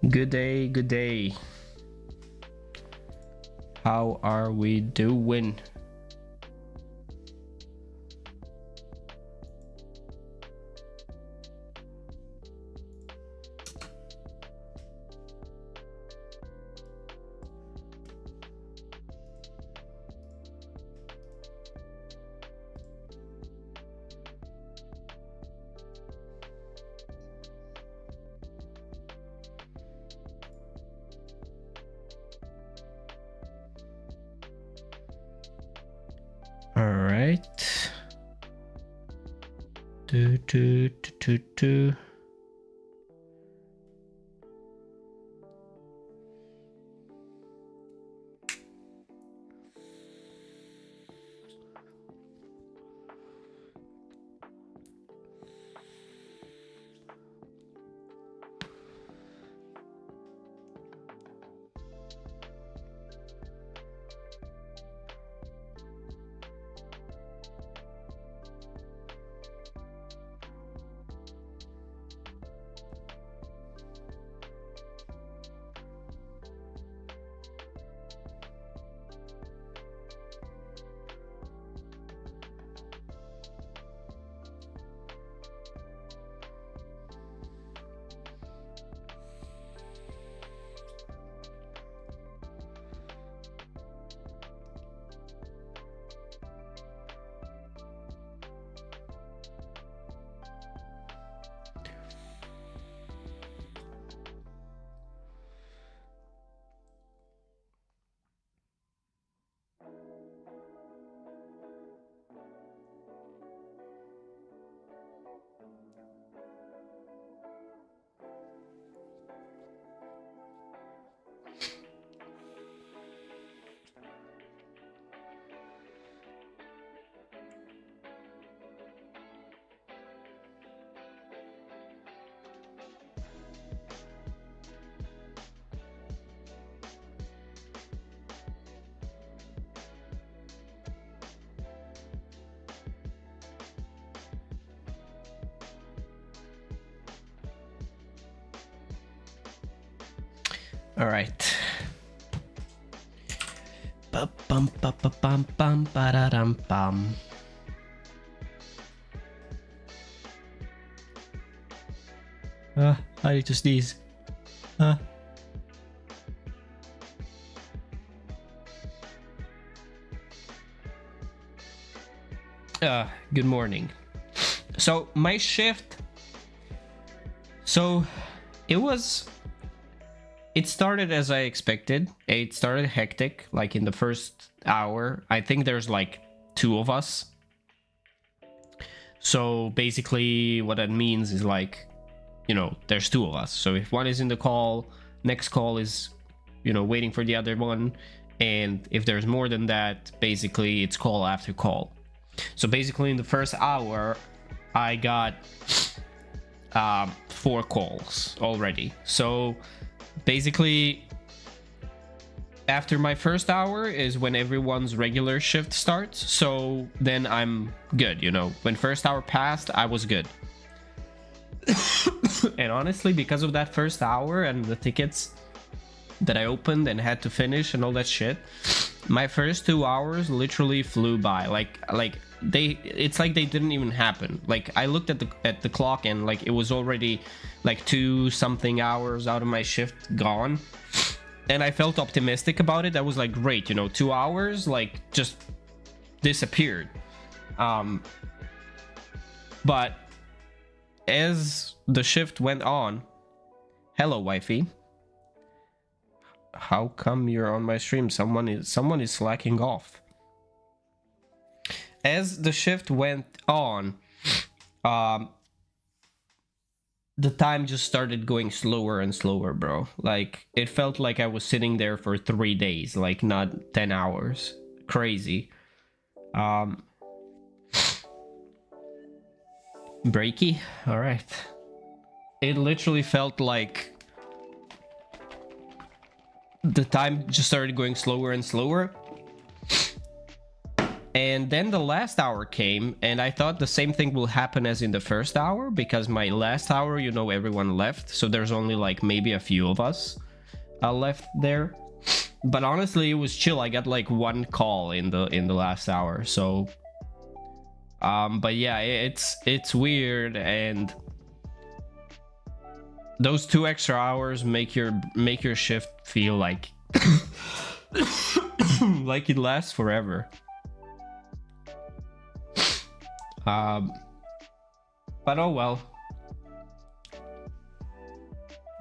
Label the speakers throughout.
Speaker 1: Good day, good day. How are we doing? All right. Do. All right. Ba-bum-ba-ba-bum-bum-ba-da-dum-bum. I need to sneeze. Good morning. So my shift. So it started as I expected. It started hectic, like in the first hour. I think there's like 2 of us. So basically what that means is like, you know, there's 2 of us. So if one is in the call, next call is, you know, waiting for the other one. And if there's more than that, basically it's call after call. So basically in the first hour, I got 4 calls already. So basically after my first hour is when everyone's regular shift starts. So then I'm good, you know. When first hour passed, I was good. And honestly, because of that first hour and the tickets that I opened and had to finish and all that shit, my first 2 hours literally flew by. Like it's like they didn't even happen. Like I looked at the clock and like it was already like 2 something hours out of my shift gone, and I felt optimistic about it. I was like, great, you know, 2 hours like just disappeared. But as the shift went on, hello wifey, how come you're on my stream? Someone is slacking off. As the shift went on, the time just started going slower and slower, bro. Like it felt like I was sitting there for 3 days, like not 10 hours. Crazy. Breaky? All right. It literally felt like the time just started going slower and slower. And then the last hour came, and I thought the same thing will happen as in the first hour, because my last hour, you know, everyone left, so there's only like maybe a few of us left there. But honestly, it was chill. I got like one call in the last hour, so but yeah, it's weird, and those 2 extra hours make your shift feel like like it lasts forever. But oh well,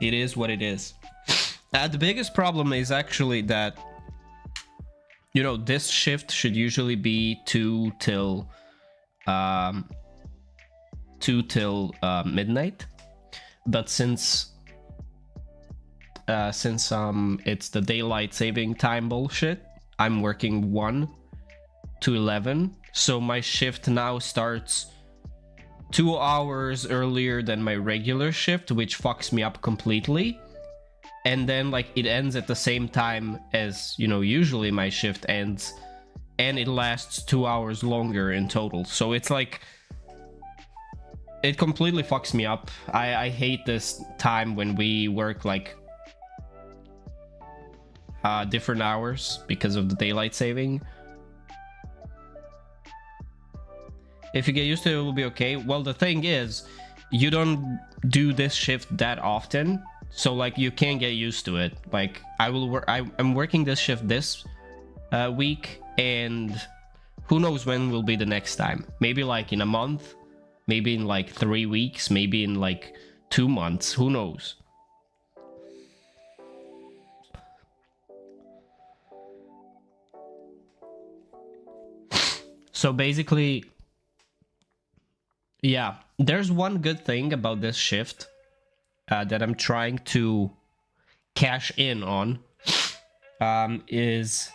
Speaker 1: it is what it is. The biggest problem is actually that, you know, this shift should usually be 2 till midnight, but since it's the daylight saving time bullshit, I'm working 1 to 11, so my shift now starts 2 hours earlier than my regular shift, which fucks me up completely. And then like it ends at the same time as, you know, usually my shift ends, and it lasts 2 hours longer in total. So it's like, it completely fucks me up. I hate this time when we work like different hours because of the daylight saving. If you get used to it, it will be okay. Well, the thing is, you don't do this shift that often, so like you can't get used to it. Like I'm working this shift this week, and who knows when will be the next time. Maybe like in a month, maybe in like 3 weeks, maybe in like 2 months, who knows. So basically, yeah, there's one good thing about this shift that I'm trying to cash in on, is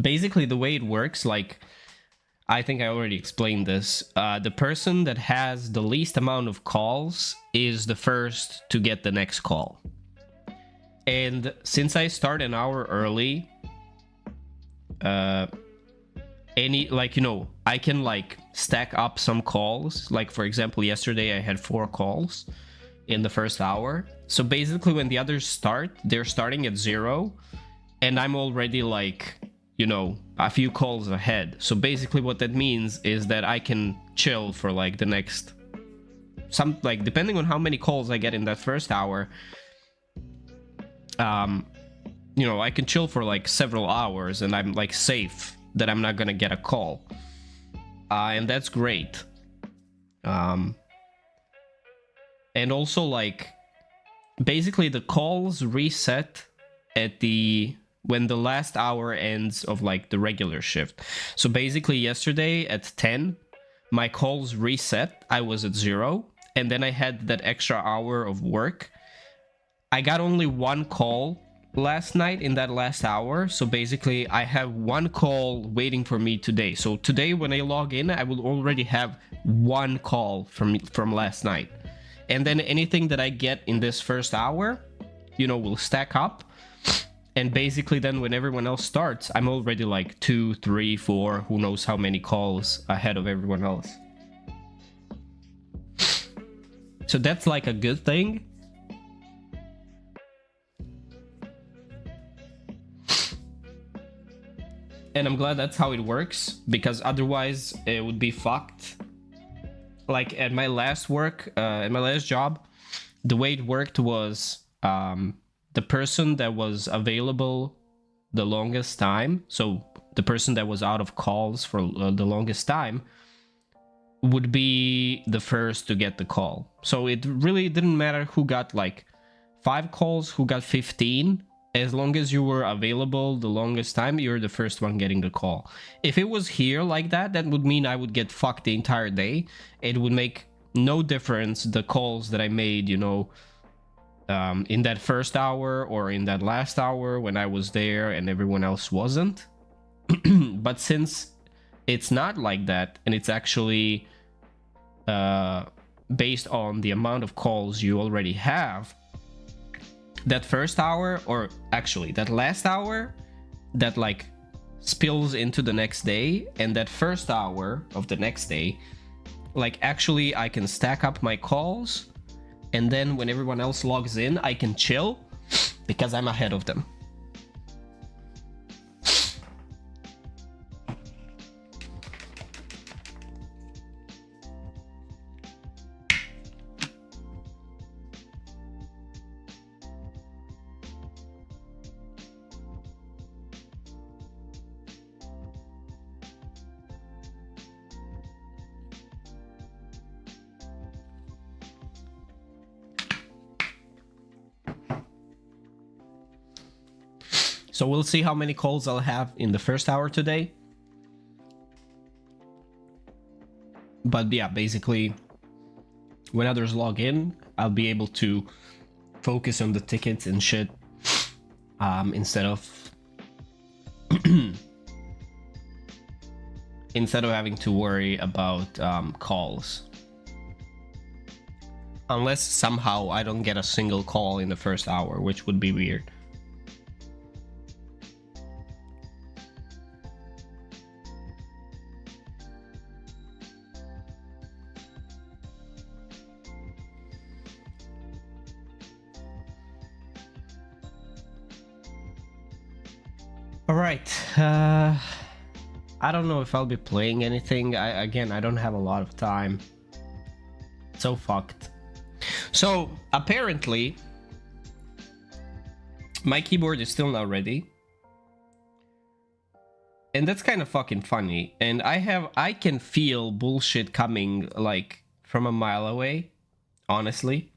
Speaker 1: basically the way it works. Like, I think I already explained this. The person that has the least amount of calls is the first to get the next call. And since I start an hour early, I can like stack up some calls. Like, for example, yesterday I had 4 calls in the first hour. So basically when the others start, they're starting at 0, and I'm already like, you know, a few calls ahead. So basically what that means is that I can chill for like the next, depending on how many calls I get in that first hour, you know, I can chill for like several hours, and I'm like safe that I'm not gonna get a call, and that's great. And also, like, basically the calls reset at when the last hour ends of like the regular shift. So basically yesterday at 10, my calls reset. I was at 0, and then I had that extra hour of work. I got only 1 call last night in that last hour, so basically I have 1 call waiting for me today. So today when I log in, I will already have 1 call from last night, and then anything that I get in this first hour, you know, will stack up, and basically then when everyone else starts, I'm already like 2, 3, 4, who knows how many calls ahead of everyone else. So that's like a good thing. And I'm glad that's how it works, because otherwise it would be fucked. Like at my last job, the way it worked was the person that was available the longest time, so the person that was out of calls for the longest time, would be the first to get the call. So it really didn't matter who got like 5 calls, who got 15. As long as you were available the longest time, you're the first one getting the call. If it was here like that, that would mean I would get fucked the entire day. It would make no difference the calls that I made, you know, in that first hour or in that last hour when I was there and everyone else wasn't. But since it's not like that, and it's actually based on the amount of calls you already have, that first hour, or actually that last hour, that like spills into the next day, and that first hour of the next day, like actually I can stack up my calls, and then when everyone else logs in, I can chill because I'm ahead of them. So we'll see how many calls I'll have in the first hour today. But yeah, basically, when others log in, I'll be able to focus on the tickets and shit instead of having to worry about calls. Unless somehow I don't get a single call in the first hour, which would be weird. All right. I don't know if I'll be playing anything. I don't have a lot of time. So fucked. So apparently, my keyboard is still not ready, and that's kind of fucking funny. And I can feel bullshit coming like from a mile away, honestly.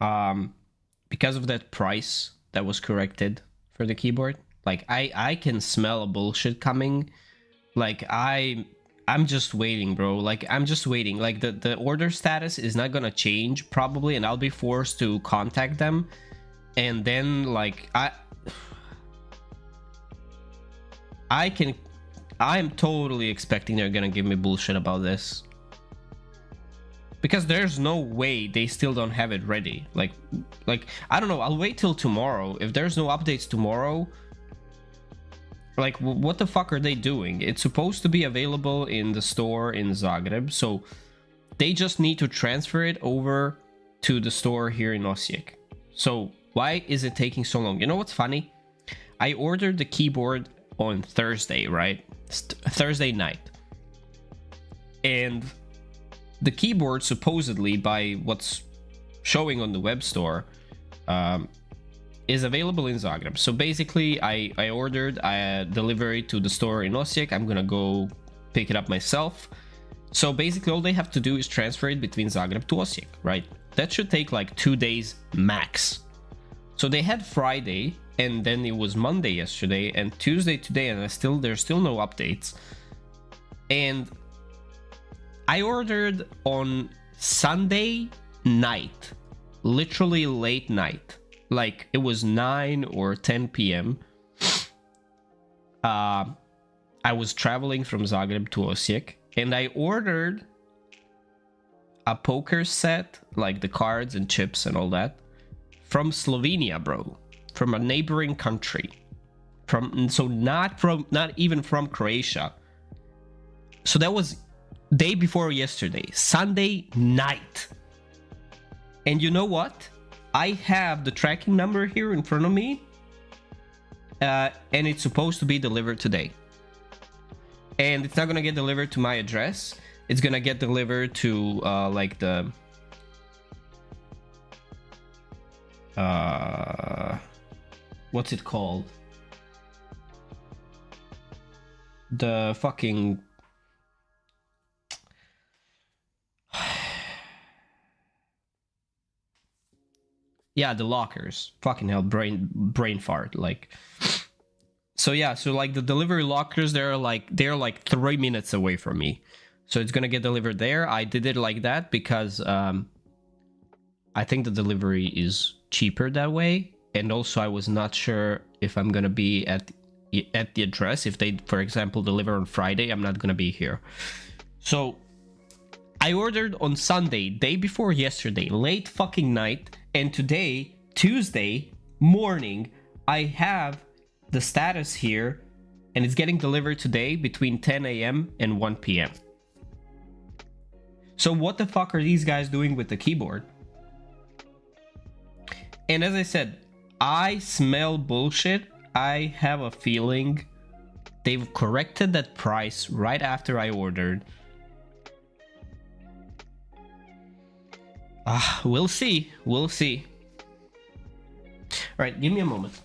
Speaker 1: Because of that price that was corrected for the keyboard. Like, I can smell a bullshit coming. Like, I'm just waiting, bro. Like, I'm just waiting. Like, the order status is not gonna change, probably, and I'll be forced to contact them. And then, like, I'm totally expecting they're gonna give me bullshit about this. Because there's no way they still don't have it ready. Like, I don't know, I'll wait till tomorrow. If there's no updates tomorrow... Like, what the fuck are they doing? It's supposed to be available in the store in Zagreb, so they just need to transfer it over to the store here in Osijek. So why is it taking so long? You know what's funny? I ordered the keyboard on Thursday, right? Thursday night. And the keyboard, supposedly, by what's showing on the web store, is available in Zagreb. So basically, I ordered a delivery to the store in Osijek. I'm gonna go pick it up myself. So basically, all they have to do is transfer it between Zagreb to Osijek, right? That should take like 2 days max. So they had Friday, and then it was Monday yesterday, and Tuesday today, and there's still no updates. And I ordered on Sunday night, literally late night. Like, it was 9 or 10 p.m. I was traveling from Zagreb to Osijek, and I ordered a poker set, like the cards and chips and all that, from Slovenia, bro. From a neighboring country. Not even from Croatia. So that was day before yesterday, Sunday night. And you know what? I have the tracking number here in front of me, and it's supposed to be delivered today. And it's not gonna get delivered to my address. It's gonna get delivered to like the what's it called? The fucking yeah, the lockers. Fucking hell, brain fart. Like, so yeah, so like the delivery lockers, they're like 3 minutes away from me. So it's gonna get delivered there. I did it like that because I think the delivery is cheaper that way. And also I was not sure if I'm gonna be at the address. If they, for example, deliver on Friday, I'm not gonna be here. So I ordered on Sunday, day before yesterday, late fucking night. And today, Tuesday morning, I have the status here, and it's getting delivered today between 10 a.m. and 1 p.m. So what the fuck are these guys doing with the keyboard? And as I said, I smell bullshit. I have a feeling they've corrected that price right after I ordered. We'll see. We'll see. All right, give me a moment.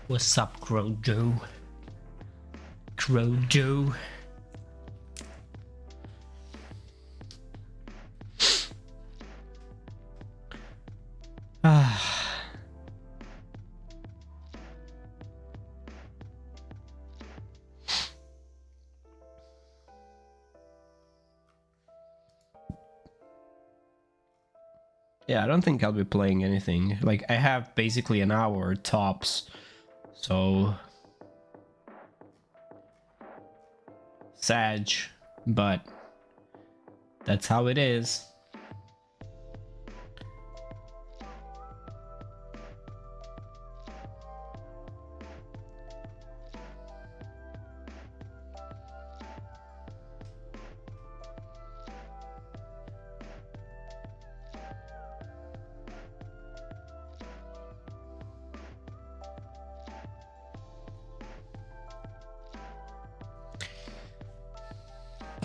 Speaker 1: What's up, Crow Joe? Crow Joe. Yeah, I don't think I'll be playing anything. Like, I have basically an hour tops, so... Sag, but that's how it is.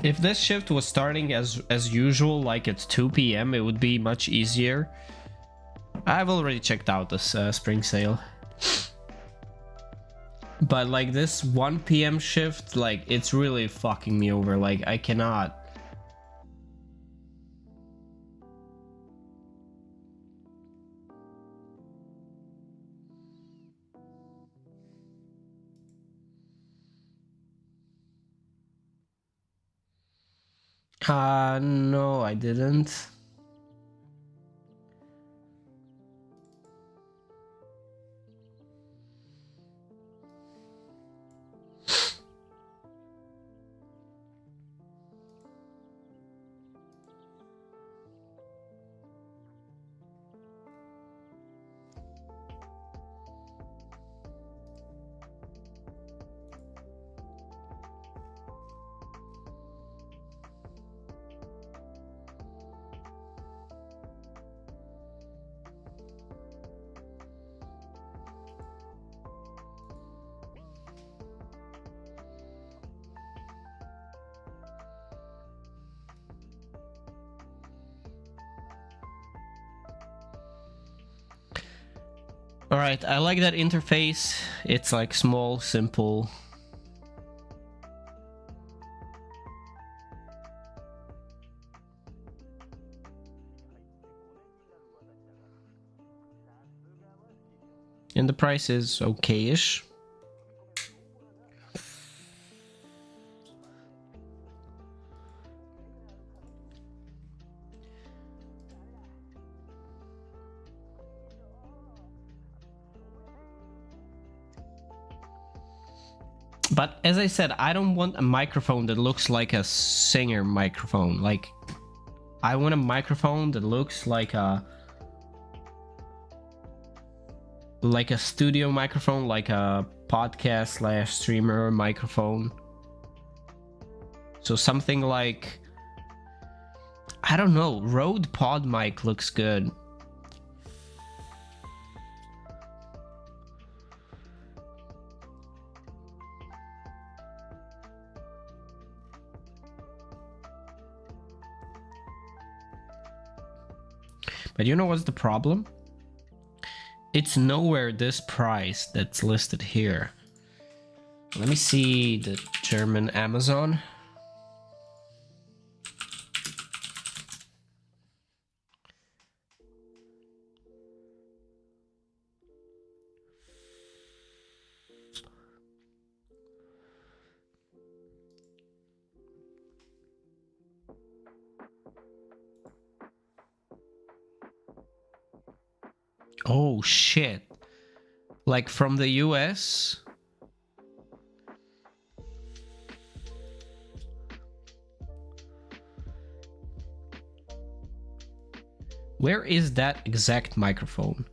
Speaker 1: If this shift was starting as usual, like at 2 p.m., it would be much easier. I've already checked out this spring sale. But like this 1 p.m. shift, like it's really fucking me over. Like I cannot. No, I didn't. All right, I like that interface. It's like small, simple. And the price is okay-ish. But as I said, I don't want a microphone that looks like a singer microphone. Like, I want a microphone that looks like a studio microphone, like a podcast slash streamer microphone. So something like, I don't know, Rode PodMic looks good. But you know what's the problem? It's nowhere this price that's listed here. Let me see the German Amazon. Oh shit. Like from the US? Where is that exact microphone?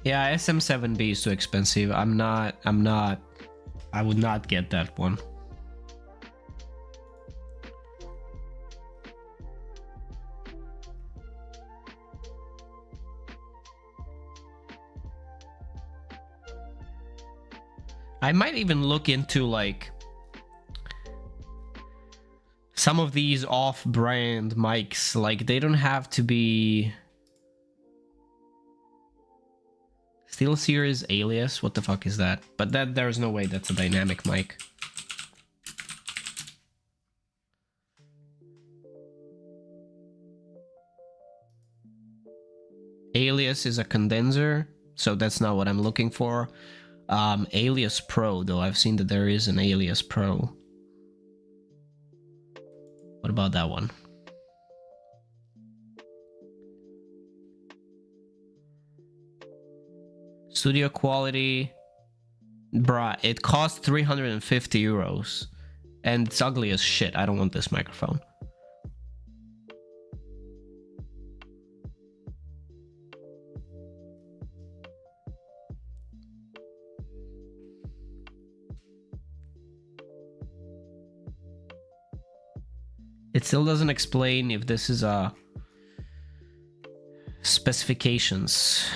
Speaker 1: Yeah, SM7B is too expensive. I would not get that one. I might even look into like some of these off-brand mics. Like they don't have to be SteelSeries Alias. What the fuck is that? But there's no way that's a dynamic mic. Alias is a condenser, so that's not what I'm looking for. Alias Pro, though, I've seen that there is an Alias Pro. What about that one? Studio quality. Bruh, it costs 350 euros. And it's ugly as shit. I don't want this microphone. It still doesn't explain if this is a specifications.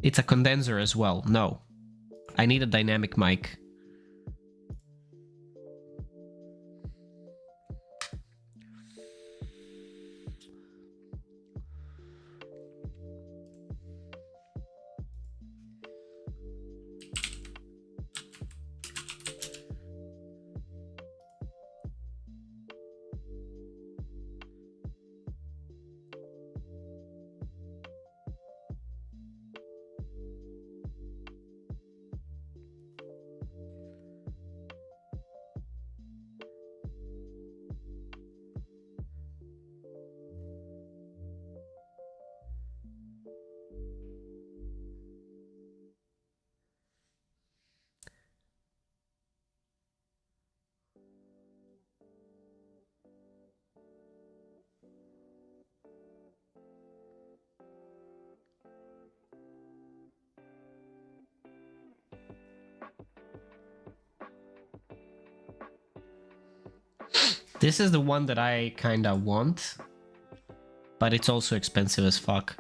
Speaker 1: It's a condenser as well. No. I need a dynamic mic. This is the one that I kinda want, but it's also expensive as fuck.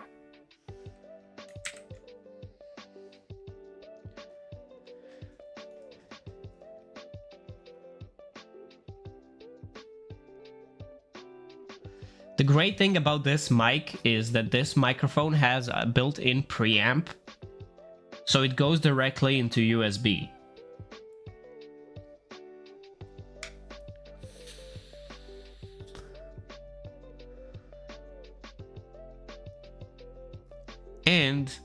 Speaker 1: The great thing about this mic is that this microphone has a built-in preamp, so it goes directly into USB. And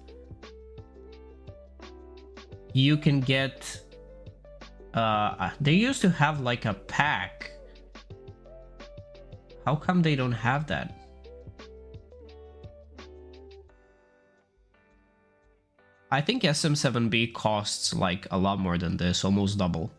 Speaker 1: you can get they used to have like a pack. How come they don't have that? I think SM7B costs like a lot more than this, almost double.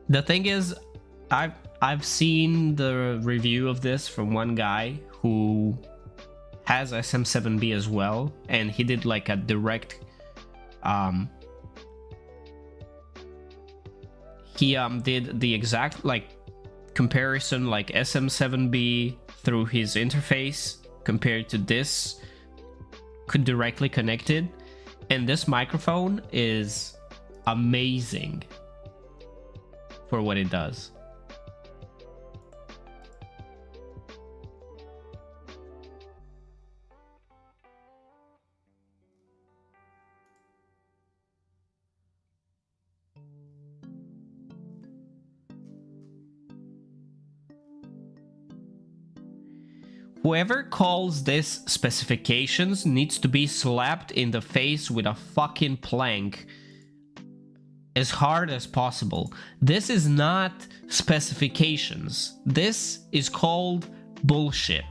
Speaker 1: The thing is, I've seen the review of this from one guy who has SM7B as well, and he did like a direct he did the exact like comparison, like SM7B through his interface compared to this could directly connected, and this microphone is amazing for what it does. Whoever calls this specifications needs to be slapped in the face with a fucking plank as hard as possible. This is not specifications. This is called bullshit.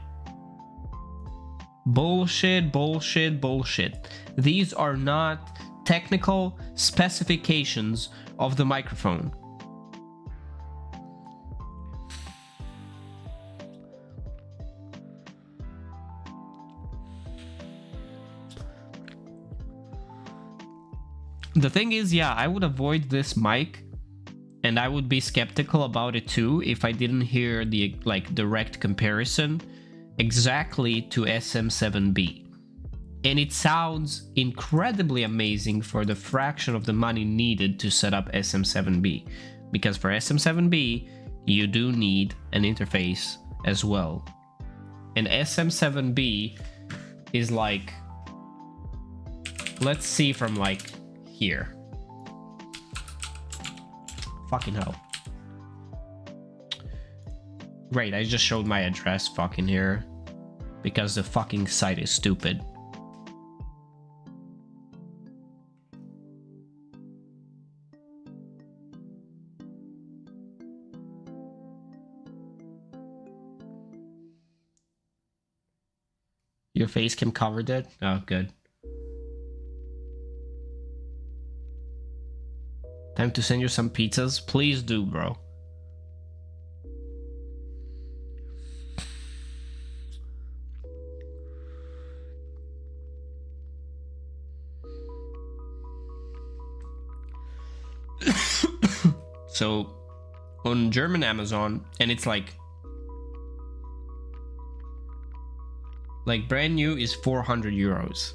Speaker 1: Bullshit, bullshit, bullshit. These are not technical specifications of the microphone. The thing is, yeah, I would avoid this mic, and I would be skeptical about it too if I didn't hear the like direct comparison exactly to SM7B. And it sounds incredibly amazing for the fraction of the money needed to set up SM7B, because for SM7B you do need an interface as well. And SM7B is like, let's see from like here. Fucking hell. Great, I just showed my address fucking here because the fucking site is stupid. Your face cam covered it? Oh, good. Time to send you some pizzas? Please do, bro. So, on German Amazon, and it's like brand new is 400 euros.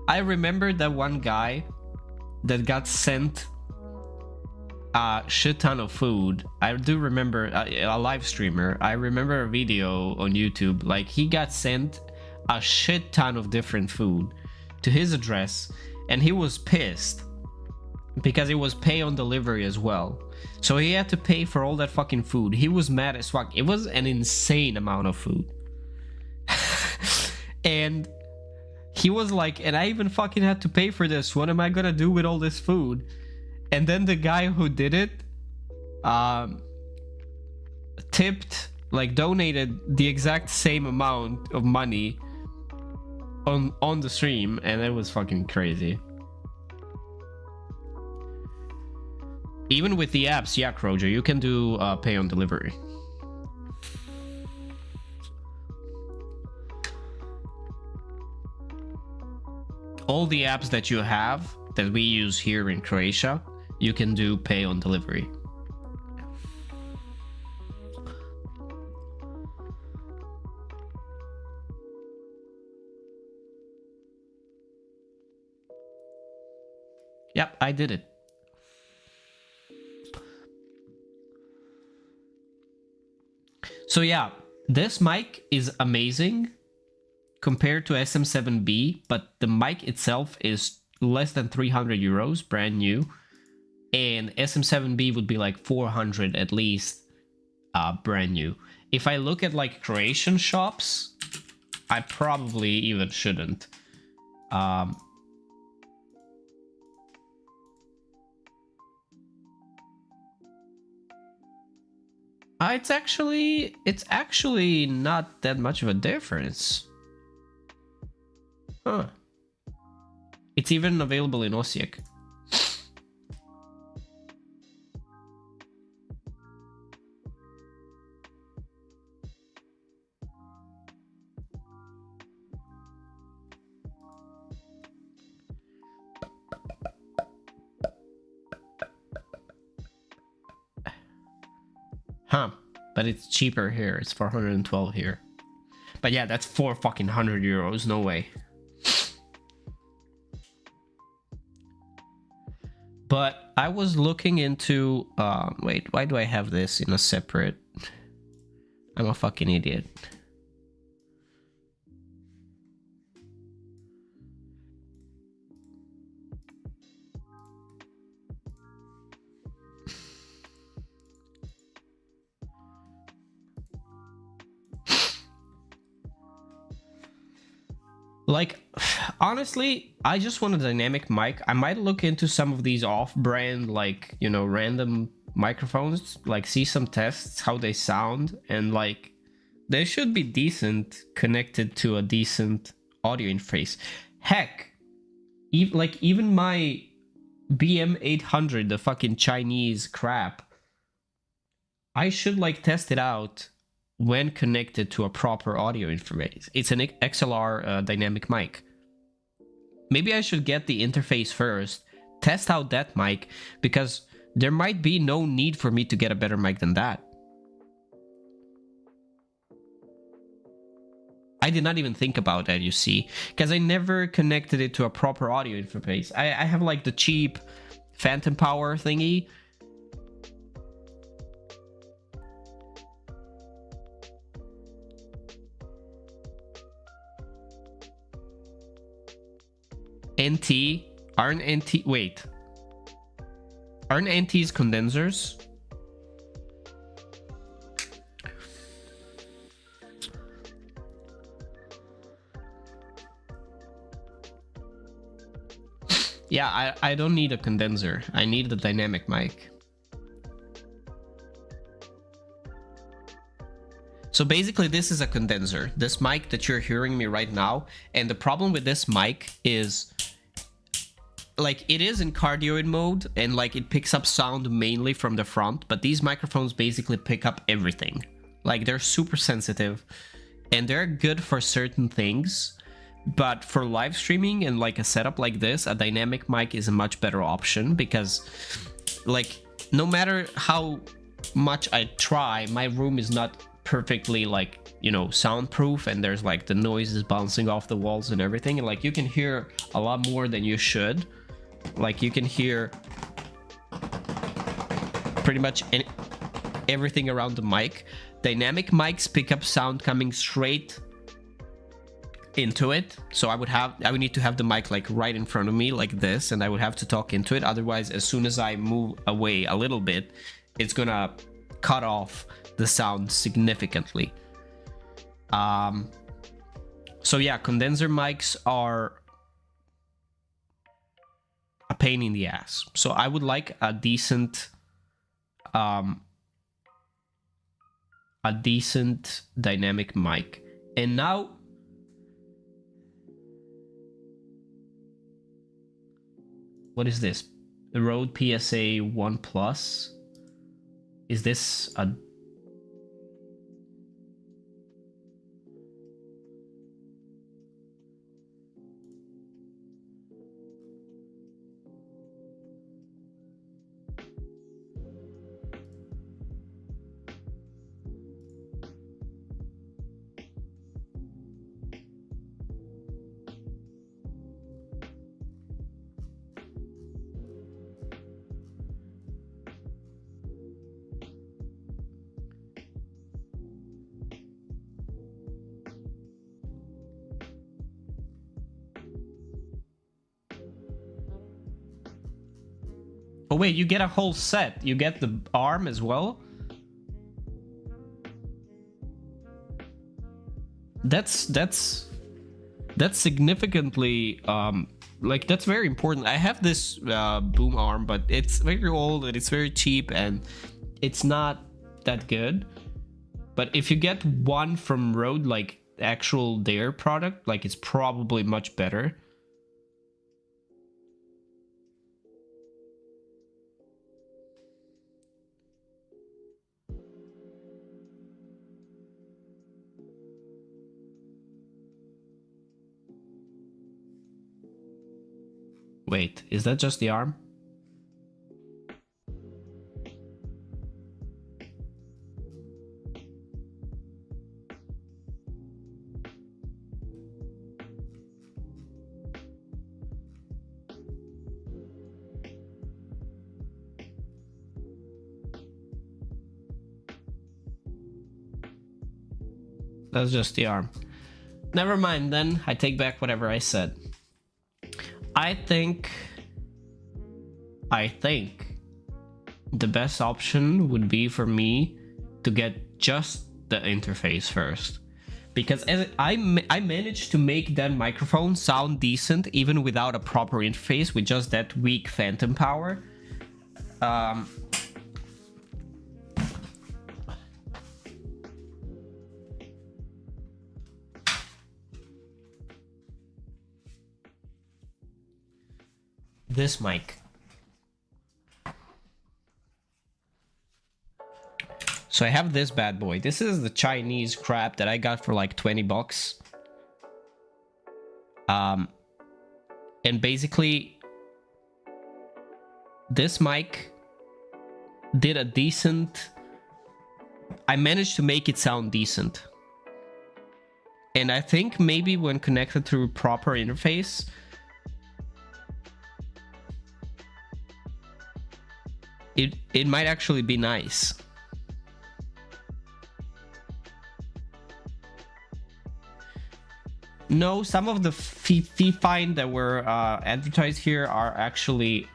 Speaker 1: I remember that one guy that got sent a shit ton of food. I do remember a live streamer. I remember a video on YouTube. Like, he got sent a shit ton of different food to his address, and he was pissed because it was pay on delivery as well. So he had to pay for all that fucking food. He was mad as fuck. It was an insane amount of food. And he was like, and I even fucking had to pay for this. What am I gonna do with all this food? And then the guy who did it tipped, like donated the exact same amount of money on the stream, and it was fucking crazy. Even with the apps, yeah, Kroger, you can do pay on delivery. All the apps that you have that we use here in Croatia, you can do pay on delivery. Yep, I did it. So yeah, this mic is amazing compared to SM7B, but the mic itself is less than 300 euros, brand new, and SM7B would be like 400 at least, brand new. If I look at like Croatian shops, I probably even shouldn't. It's actually not that much of a difference. Huh. It's even available in Osijek. Huh. But it's cheaper here. It's 412 here. But yeah, that's 400 euros. No way. But I was looking into... wait, why do I have this in a separate... I'm a fucking idiot. Like, honestly, I just want a dynamic mic. I might look into some of these off-brand, like, you know, random microphones, like see some tests, how they sound, and like, they should be decent connected to a decent audio interface. Heck, even my BM800, the fucking Chinese crap, I should like test it out when connected to a proper audio interface. It's an XLR dynamic mic. Maybe I should get the interface first, test out that mic, because there might be no need for me to get a better mic than that. I did not even think about that, you see, because I never connected it to a proper audio interface. I have like the cheap Phantom Power thingy. Aren't NTs condensers? Yeah, I don't need a condenser. I need the dynamic mic. So basically this is a condenser, this mic that you're hearing me right now. And the problem with this mic is, like, it is in cardioid mode and like it picks up sound mainly from the front, but these microphones basically pick up everything. Like, they're super sensitive and they're good for certain things, but for live streaming and like a setup like this, a dynamic mic is a much better option, because like, no matter how much I try, my room is not perfectly, like, you know, soundproof, and there's like the noises bouncing off the walls and everything, and like you can hear a lot more than you should. Like, you can hear pretty much everything around the mic. Dynamic mics pick up sound coming straight into it, so I would need to have the mic like right in front of me like this, and I would have to talk into it. Otherwise, as soon as I move away a little bit, it's gonna cut off the sound significantly. So yeah, condenser mics are a pain in the ass. So I would like a decent dynamic mic. And now what is this? The Rode PSA 1 Plus? Is this a... Oh wait, you get a whole set. You get the arm as well? That's significantly like, that's very important. I have this boom arm, but it's very old and it's very cheap and it's not that good. But if you get one from Rode, like actual their product, like, it's probably much better. Wait, is that just the arm? That's just the arm. Never mind then, I take back whatever I said. I think the best option would be for me to get just the interface first, because I managed to make that microphone sound decent even without a proper interface, with just that weak phantom power. This mic. So I have this bad boy. This is the Chinese crap that I got for like 20 bucks. And basically, this mic did a decent... I managed to make it sound decent. And I think maybe when connected through a proper interface, it might actually be nice. No, some of the Fifine that were advertised here are actually,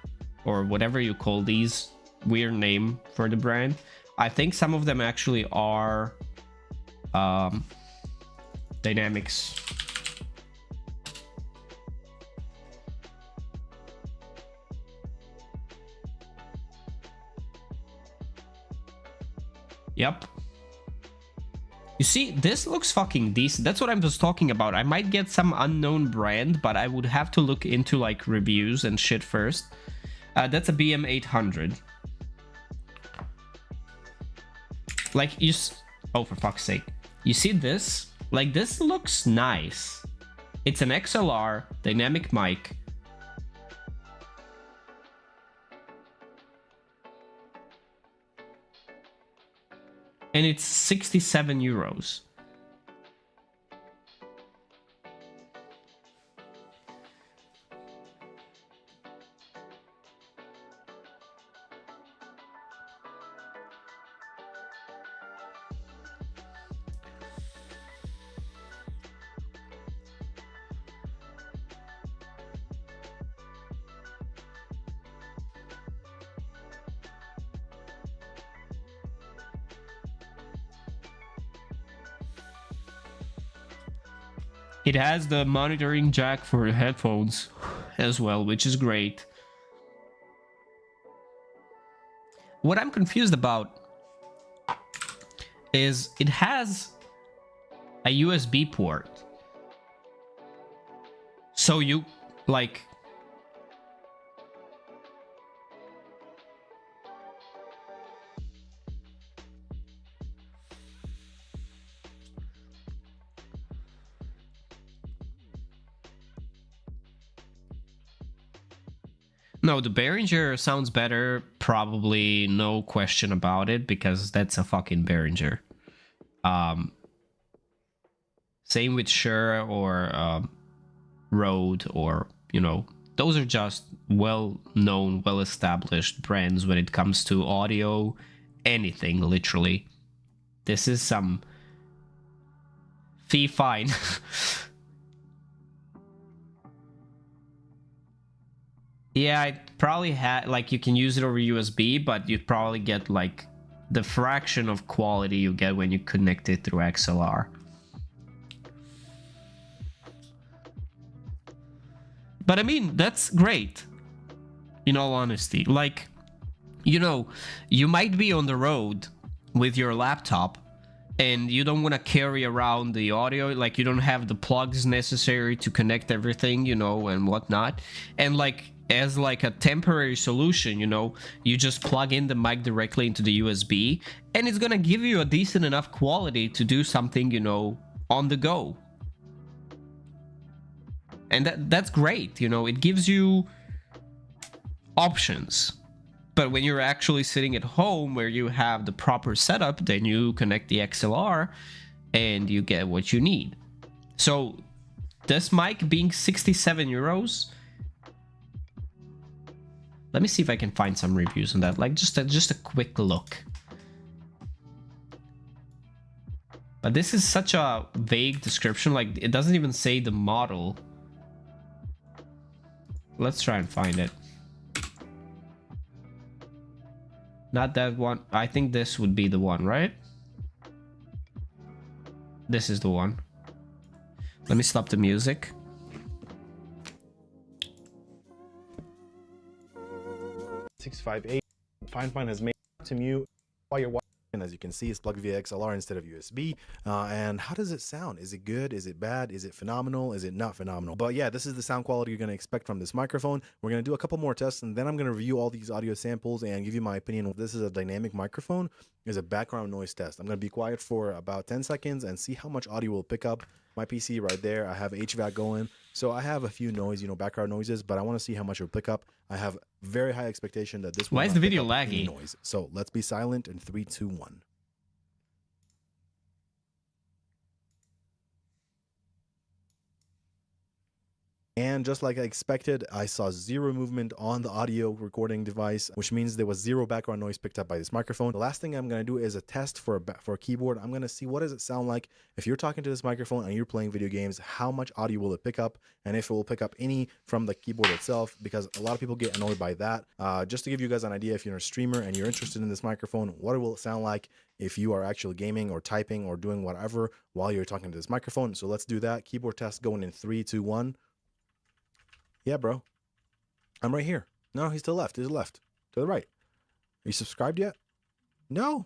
Speaker 1: or whatever you call these, weird name for the brand. I think some of them actually are Dynamics. Yep. You see, this looks fucking decent. That's what I'm just talking about. I might get some unknown brand, but I would have to look into like reviews and shit first. That's a BM800. Like oh, for fuck's sake. You see this? Like, this looks nice. It's an XLR dynamic mic. And it's 67 euros. It has the monitoring jack for headphones as well, which is great. What I'm confused about is it has a USB port. So you, like... No, the Behringer sounds better, probably, no question about it, because that's a fucking Behringer. Same with Shure or Rode, or, you know, those are just well-known, well-established brands when it comes to audio, anything, literally. This is some fee-fine. Yeah, it probably had, like, you can use it over USB, but you'd probably get, like, the fraction of quality you get when you connect it through XLR. But I mean, that's great, in all honesty. Like, you know, you might be on the road with your laptop and you don't want to carry around the audio, like, you don't have the plugs necessary to connect everything, you know, and whatnot. And, like, as like a temporary solution, you know, you just plug in the mic directly into the USB and it's gonna give you a decent enough quality to do something, you know, on the go. And that's great, you know, it gives you options. But when you're actually sitting at home where you have the proper setup, then you connect the XLR and you get what you need. So this mic being 67 euros, let me see if I can find some reviews on that, like just a quick look. But this is such a vague description, like it doesn't even say the model. Let's try and find it. Not that one. I think this would be the one, right? This is the one. Let me stop the music.
Speaker 2: FineFine has made to mute while you're watching. And as you can see, it's plugged via XLR instead of USB. And how does it sound? Is it good? Is it bad? Is it phenomenal? Is it not phenomenal? But yeah, this is the sound quality you're going to expect from this microphone. We're going to do a couple more tests, and then I'm going to review all these audio samples and give you my opinion. This is a dynamic microphone. Is a background noise test. I'm going to be quiet for about 10 seconds and see how much audio will pick up. My PC right there, I have HVAC going, so I have a few noise, background noises, but I want to see how much it'll pick up. I have very high expectation that this will
Speaker 1: Why is the video laggy?
Speaker 2: Noise. So let's be silent in 3, 2, 1. And just like I expected, I saw zero movement on the audio recording device, which means there was zero background noise picked up by this microphone. The last thing I'm going to do is a test for a keyboard. I'm going to see what does it sound like if you're talking to this microphone and you're playing video games, how much audio will it pick up, and if it will pick up any from the keyboard itself, because a lot of people get annoyed by that. Just to give you guys an idea, if you're a streamer and you're interested in this microphone, what will it sound like if you are actually gaming or typing or doing whatever while you're talking to this microphone. So let's do that. Keyboard test going in 3, 2, 1. Yeah, bro. I'm right here. No, he's to the left. He's left. To the right. Are you subscribed yet? No.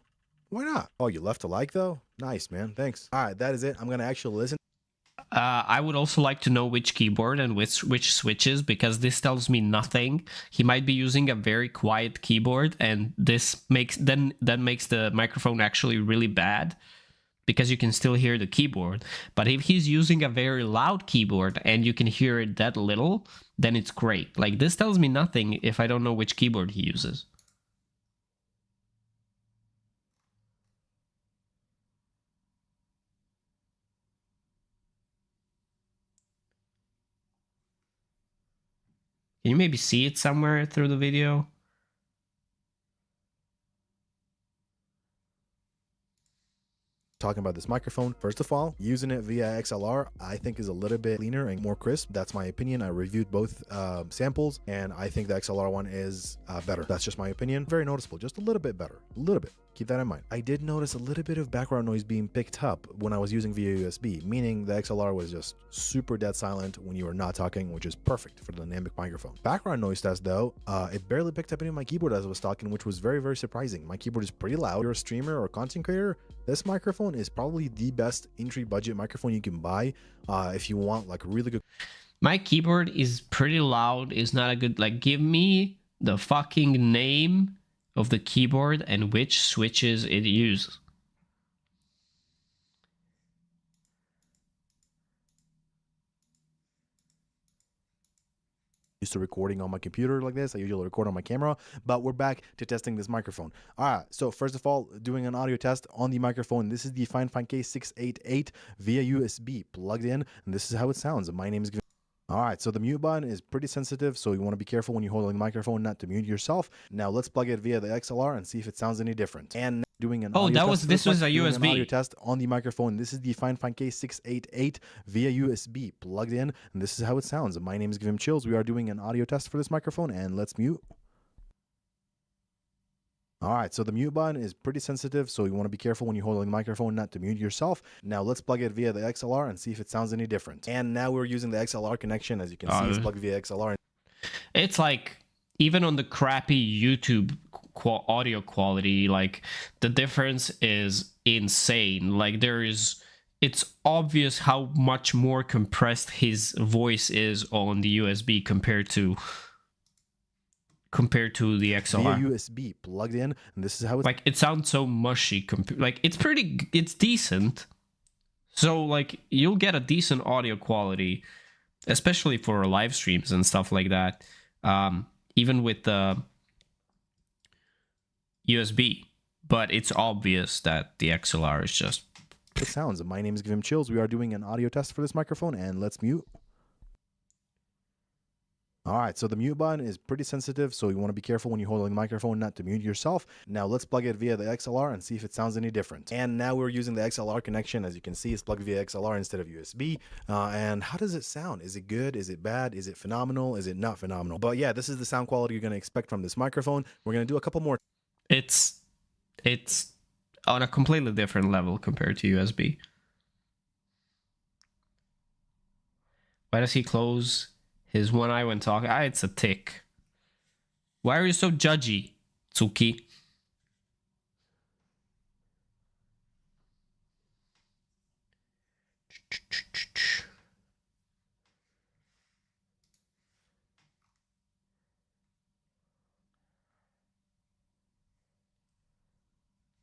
Speaker 2: Why not? Oh, you left a like, though? Nice, man. Thanks. All right, that is it. I'm going to actually listen.
Speaker 1: I would also like to know which keyboard and which switches, because this tells me nothing. He might be using a very quiet keyboard, and this makes the microphone actually really bad, because you can still hear the keyboard. But if he's using a very loud keyboard and you can hear it that little, then it's great. Like, this tells me nothing if I don't know which keyboard he uses. Can you maybe see it somewhere through the video?
Speaker 2: Talking about this microphone, first of all, using it via XLR I think is a little bit cleaner and more crisp. That's my opinion. I reviewed both samples, and I think the XLR one is better. That's just my opinion. Very noticeable, just a little bit better, a little bit. Keep that in mind. I did notice a little bit of background noise being picked up when I was using via USB, meaning the XLR was just super dead silent when you were not talking, which is perfect for the dynamic microphone. Background noise test though, it barely picked up any of my keyboard as I was talking, which was very, very surprising. My keyboard is pretty loud. If you're a streamer or content creator, this microphone is probably the best entry budget microphone you can buy if you want like really good.
Speaker 1: My keyboard is pretty loud. It's not a good, like, give me the fucking name of the keyboard and which switches it uses.
Speaker 2: Used to recording on my computer like this. I usually record on my camera, but we're back to testing this microphone. All right, so first of all, doing an audio test on the microphone. This is the FineFine K688 via USB plugged in, and this is how it sounds. My name is all right, so the mute button is pretty sensitive, so you want to be careful when you're holding the microphone not to mute yourself. Now let's plug it via the XLR and see if it sounds any different. And doing an audio test.
Speaker 1: This was a
Speaker 2: doing
Speaker 1: USB
Speaker 2: an audio test on the microphone. This is the FineFine K688 via USB plugged in, and this is how it sounds. My name is Givim Chills. We are doing an audio test for this microphone, and let's mute. All right, so the mute button is pretty sensitive, so you want to be careful when you're holding the microphone not to mute yourself. Now let's plug it via the XLR and see if it sounds any different. And now we're using the XLR connection. As you can see, it's plugged via XLR.
Speaker 1: It's like, even on the crappy YouTube audio quality, like, the difference is insane. Like, it's obvious how much more compressed his voice is on the USB compared to the XLR.
Speaker 2: Via USB plugged in, and this is how it's
Speaker 1: like, it sounds so mushy. Like, it's decent. So, like, you'll get a decent audio quality, especially for live streams and stuff like that. Even with the USB, but it's obvious that the XLR is just.
Speaker 2: It sounds. My name is Givim Chills. We are doing an audio test for this microphone, and let's mute. All right, so the mute button is pretty sensitive, so you want to be careful when you're holding the microphone not to mute yourself. Now let's plug it via the XLR and see if it sounds any different. And now we're using the XLR connection. As you can see, it's plugged via XLR instead of USB. And how does it sound? Is it good? Is it bad? Is it phenomenal? Is it not phenomenal? But yeah, this is the sound quality you're going to expect from this microphone. We're going to do a couple more.
Speaker 1: It's on a completely different level compared to USB. Why does he close his one eye when talking? Ah, it's a tick. Why are you so judgy, Tsuki?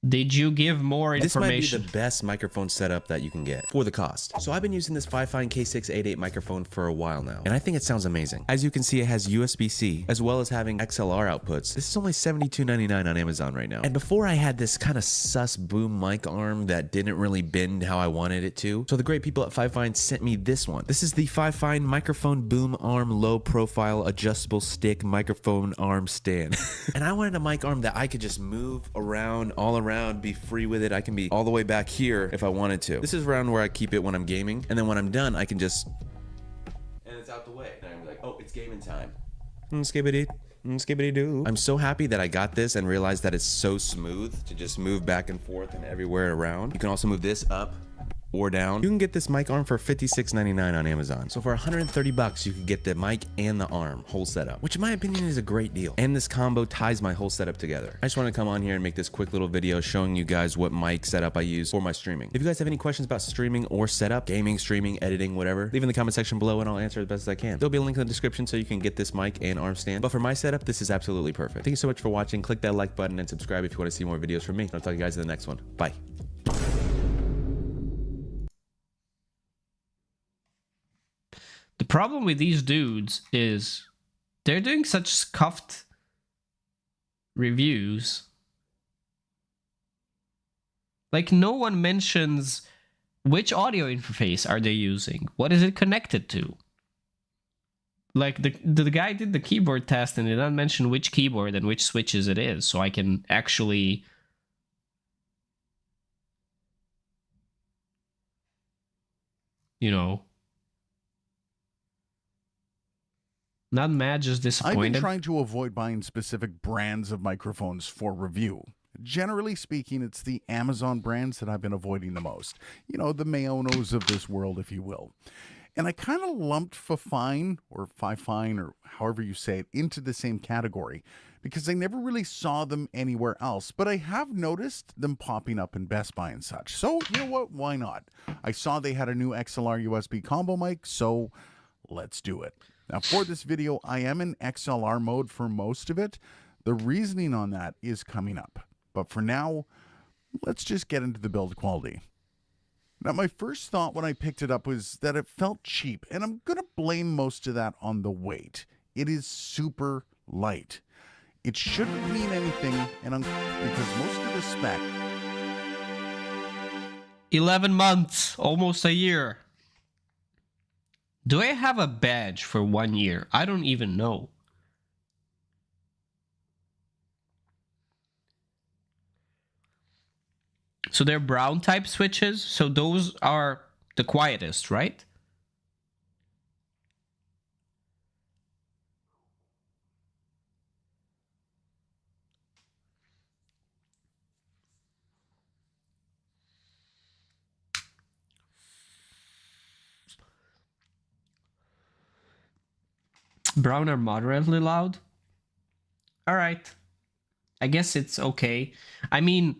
Speaker 1: Did you give more information?
Speaker 3: This might be the best microphone setup that you can get for the cost. So I've been using this Fifine K688 microphone for a while now, and I think it sounds amazing. As you can see, it has USB-C, as well as having XLR outputs. This is only $72.99 on Amazon right now. And before I had this kind of sus boom mic arm that didn't really bend how I wanted it to. So the great people at Fifine sent me this one. This is the Fifine Microphone Boom Arm Low Profile Adjustable Stick Microphone Arm Stand. And I wanted a mic arm that I could just move around, all around, be free with it. I can be all the way back here if I wanted to. This is around where I keep it when I'm gaming, and then when I'm done, I can just, and it's out the way. And I'm like, oh, it's gaming time. Skibbity, skibbity doo. I'm so happy that I got this and realized that it's so smooth to just move back and forth and everywhere around. You can also move this up or down. You can get this mic arm for $56.99 on Amazon. So for 130 bucks, you could get the mic and the arm whole setup, which in my opinion is a great deal. And this combo ties my whole setup together. I just want to come on here and make this quick little video showing you guys what mic setup I use for my streaming. If you guys have any questions about streaming or setup, gaming, streaming, editing, whatever, leave in the comment section below and I'll answer as best as I can. There'll be a link in the description so you can get this mic and arm stand. But for my setup, this is absolutely perfect. Thank you so much for watching. Click that like button and subscribe if you want to see more videos from me. I'll talk to you guys in the next one. Bye.
Speaker 1: The problem with these dudes is they're doing such scuffed reviews. Like, no one mentions which audio interface are they using? What is it connected to? Like, the guy did the keyboard test and did not mention which keyboard and which switches it is, so I can actually... you know... not mad, just disappointed.
Speaker 4: I've been trying to avoid buying specific brands of microphones for review. Generally speaking, it's the Amazon brands that I've been avoiding the most. You know, the Mayonos of this world, if you will. And I kind of lumped Fifine, or Fifine, or however you say it, into the same category because I never really saw them anywhere else. But I have noticed them popping up in Best Buy and such. So, you know what? Why not? I saw they had a new XLR USB combo mic, so let's do it. Now, for this video, I am in XLR mode for most of it. The reasoning on that is coming up. But for now, let's just get into the build quality. Now, my first thought when I picked it up was that it felt cheap, and I'm going to blame most of that on the weight. It is super light. It shouldn't mean anything, and because most of the spec...
Speaker 1: 11 months, almost a year. Do I have a badge for 1 year? I don't even know. So they're brown type switches. So those are the quietest, right? Brown are moderately loud. All right. I guess it's okay. I mean,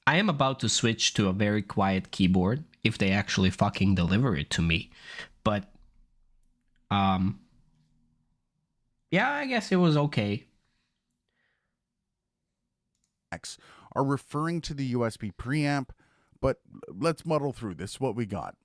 Speaker 1: I am about to switch to a very quiet keyboard if they actually fucking deliver it to me. But, yeah, I guess it was okay.
Speaker 4: Are referring to the USB preamp, but let's muddle through this. What we got.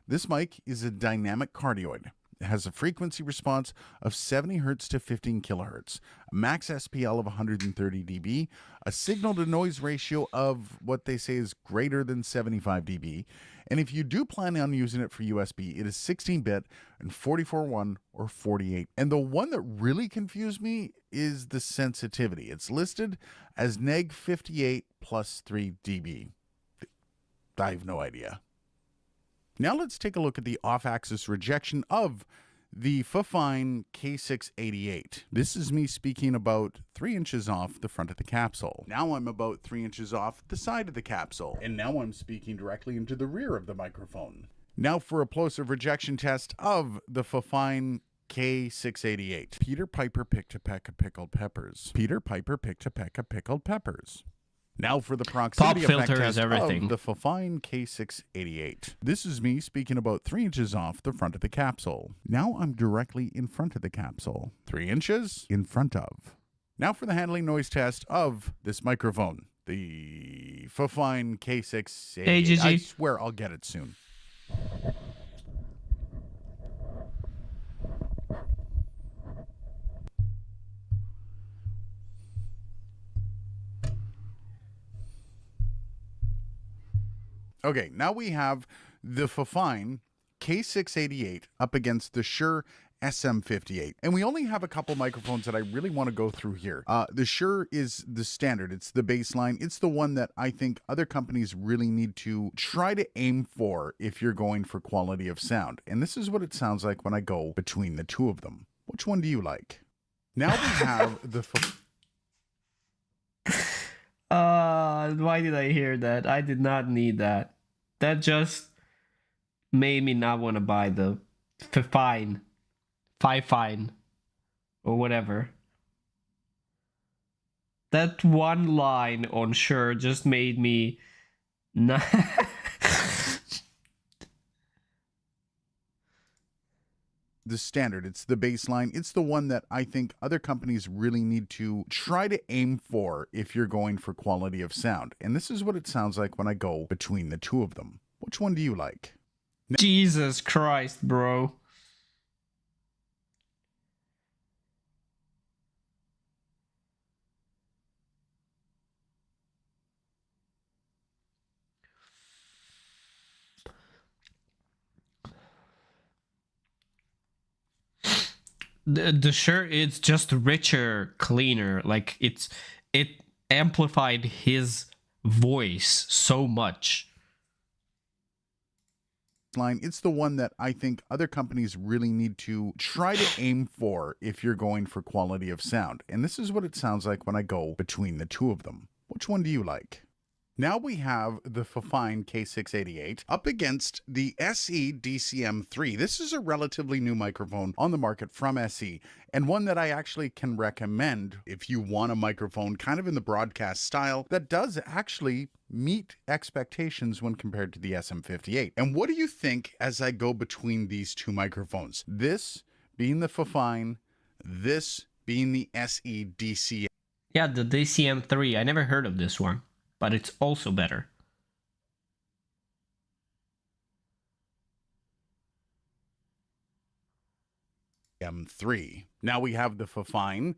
Speaker 4: This mic is a dynamic cardioid. It has a frequency response of 70 Hz to 15 kHz, a max SPL of 130 dB, a signal to noise ratio of what they say is greater than 75 dB, and if you do plan on using it for USB, it is 16-bit and 44.1 or 48. And the one that really confused me is the sensitivity. It's listed as neg 58 plus 3 dB. I have no idea. Now let's take a look at the off-axis rejection of the Fifine K688. This is me speaking about 3 inches off the front of the capsule. Now I'm about 3 inches off the side of the capsule. And now I'm speaking directly into the rear of the microphone. Now for a plosive rejection test of the Fifine K688. Peter Piper picked a peck of pickled peppers. Peter Piper picked a peck of pickled peppers. Now for the proximity
Speaker 1: Pop
Speaker 4: effect
Speaker 1: filter
Speaker 4: test
Speaker 1: is everything.
Speaker 4: of the Fifine K688. This is me speaking about 3 inches off the front of the capsule. Now I'm directly in front of the capsule. 3 inches in front of. Now for the handling noise test of this microphone. The Fifine K688.
Speaker 1: Hey, Gigi.
Speaker 4: I swear I'll get it soon. Okay, now we have the Fifine K688 up against the Shure SM58. And we only have a couple microphones that I really want to go through here. The Shure is the standard. It's the baseline. It's the one that I think other companies really need to try to aim for if you're going for quality of sound. And this is what it sounds like when I go between the two of them. Which one do you like? Now we have the...
Speaker 1: Why did I hear that? I did not need that. That just made me not want to buy the Fifine, or whatever. That one line on Shure just made me not.
Speaker 4: The standard. It's the baseline. It's the one that I think other companies really need to try to aim for if you're going for quality of sound. And this is what it sounds like when I go between the two of them. Which one do you like?
Speaker 1: Jesus Christ, bro. The Shure, it's just richer, cleaner. Like it amplified his voice so much.
Speaker 4: Line. It's the one that I think other companies really need to try to aim for if you're going for quality of sound. And this is what it sounds like when I go between the two of them. Which one do you like? Now we have the Fifine K688 up against the SE DCM3. This is a relatively new microphone on the market from SE, and one that I actually can recommend if you want a microphone kind of in the broadcast style that does actually meet expectations when compared to the SM58. And what do you think as I go between these two microphones? This being the Fifine, this being the SE DCM.
Speaker 1: Yeah, the DCM3. I never heard of this one, but it's also better.
Speaker 4: M3. Now we have the Fifine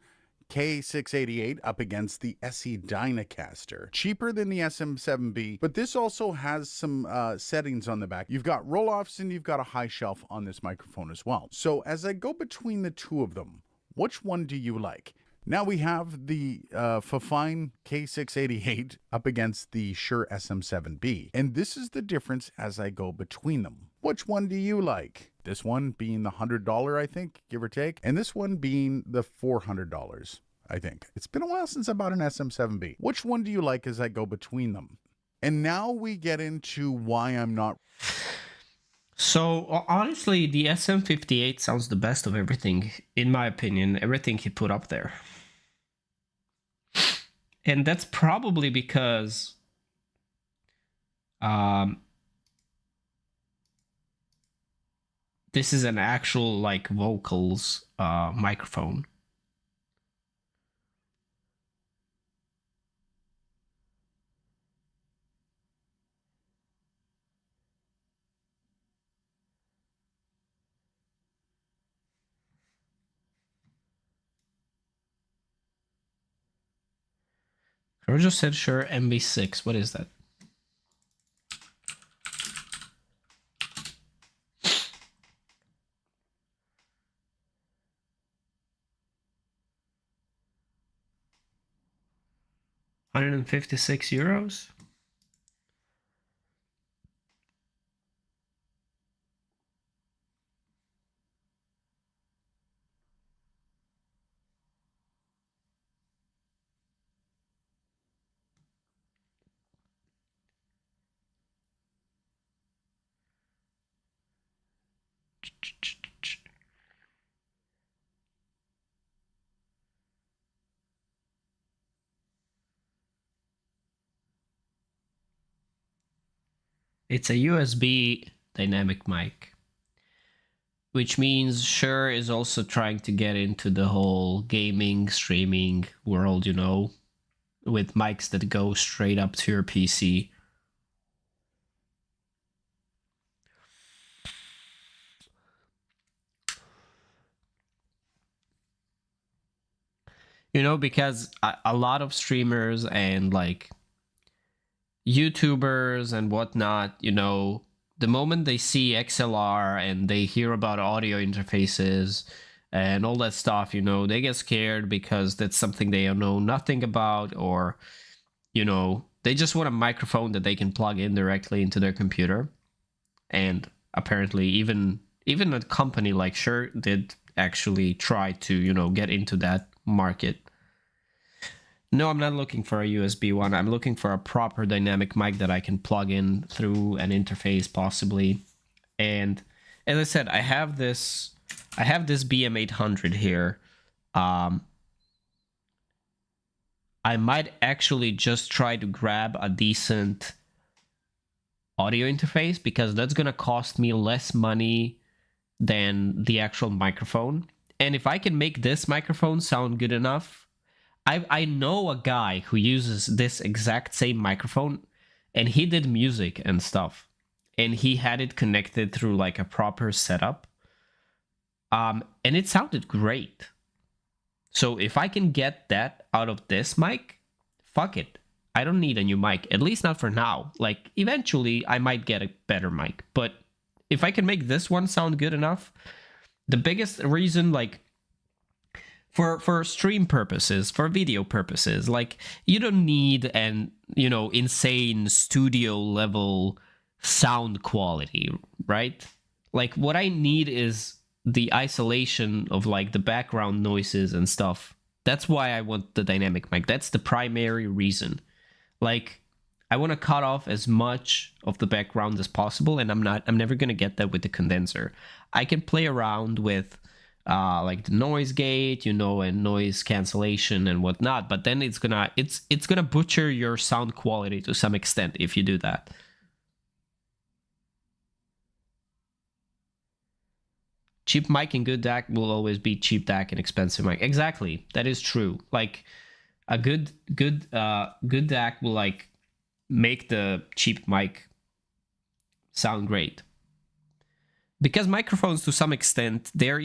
Speaker 4: K688 up against the SE Dynacaster. Cheaper than the SM7B, but this also has some settings on the back. You've got roll-offs and you've got a high shelf on this microphone as well. So as I go between the two of them, which one do you like? Now we have the Fifine K688 up against the Shure SM7B. And this is the difference as I go between them. Which one do you like? This one being the $100, I think, give or take. And this one being the $400, I think. It's been a while since I bought an SM7B. Which one do you like as I go between them? And now we get into why I'm not...
Speaker 1: So honestly, the SM58 sounds the best of everything, in my opinion, everything he put up there. And that's probably because this is an actual like vocals microphone. I just said Shure MV6. What is that? €156. It's a USB dynamic mic, which means Shure is also trying to get into the whole gaming, streaming world, you know, with mics that go straight up to your PC. You know, because a lot of streamers and like YouTubers and whatnot, you know, the moment they see XLR and they hear about audio interfaces and all that stuff, you know, they get scared because that's something they know nothing about, or, you know, they just want a microphone that they can plug in directly into their computer. And apparently even a company like Shure did actually try to, you know, get into that market. No, I'm not looking for a USB one. I'm looking for a proper dynamic mic that I can plug in through an interface possibly. And as I said, I have this BM800 here. I might actually just try to grab a decent audio interface, because that's going to cost me less money than the actual microphone. And if I can make this microphone sound good enough, I know a guy who uses this exact same microphone, and he did music and stuff, and he had it connected through like a proper setup, and it sounded great. So if I can get that out of this mic, fuck it. I don't need a new mic, at least not for now. Like, eventually I might get a better mic, but if I can make this one sound good enough, the biggest reason, like, for stream purposes, for video purposes, like, you don't need an, you know, insane studio level sound quality, right? Like, what I need is the isolation of like the background noises and stuff. That's why I want the dynamic mic. That's the primary reason. Like, I want to cut off as much of the background as possible, and I'm never gonna get that with the condenser. I can play around with like the noise gate, you know, and noise cancellation and whatnot, but then it's gonna butcher your sound quality to some extent if you do that. Cheap mic and good DAC will always be cheap DAC and expensive mic. Exactly, that is true. Like, a good DAC will like make the cheap mic sound great. Because microphones, to some extent, they're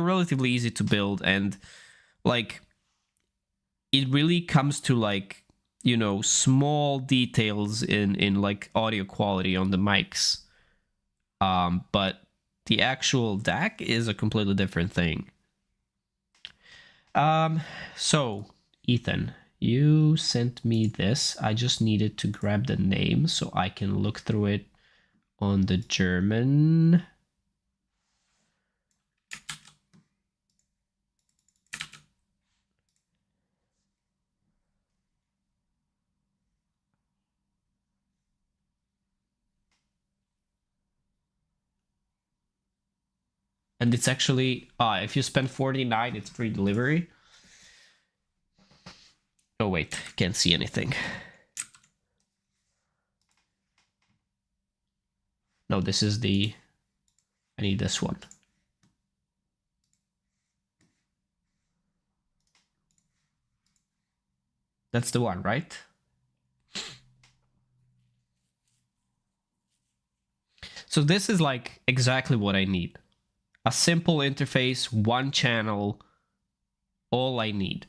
Speaker 1: relatively easy to build, and like, it really comes to like, you know, small details in like audio quality on the mics. But the actual DAC is a completely different thing. So Ethan, you sent me this. I just needed to grab the name so I can look through it on the German. And it's actually, if you spend 49, it's free delivery. Oh wait, can't see anything. No, this is the, I need this one. That's the one, right? So this is like exactly what I need. A simple interface, one channel, all I need.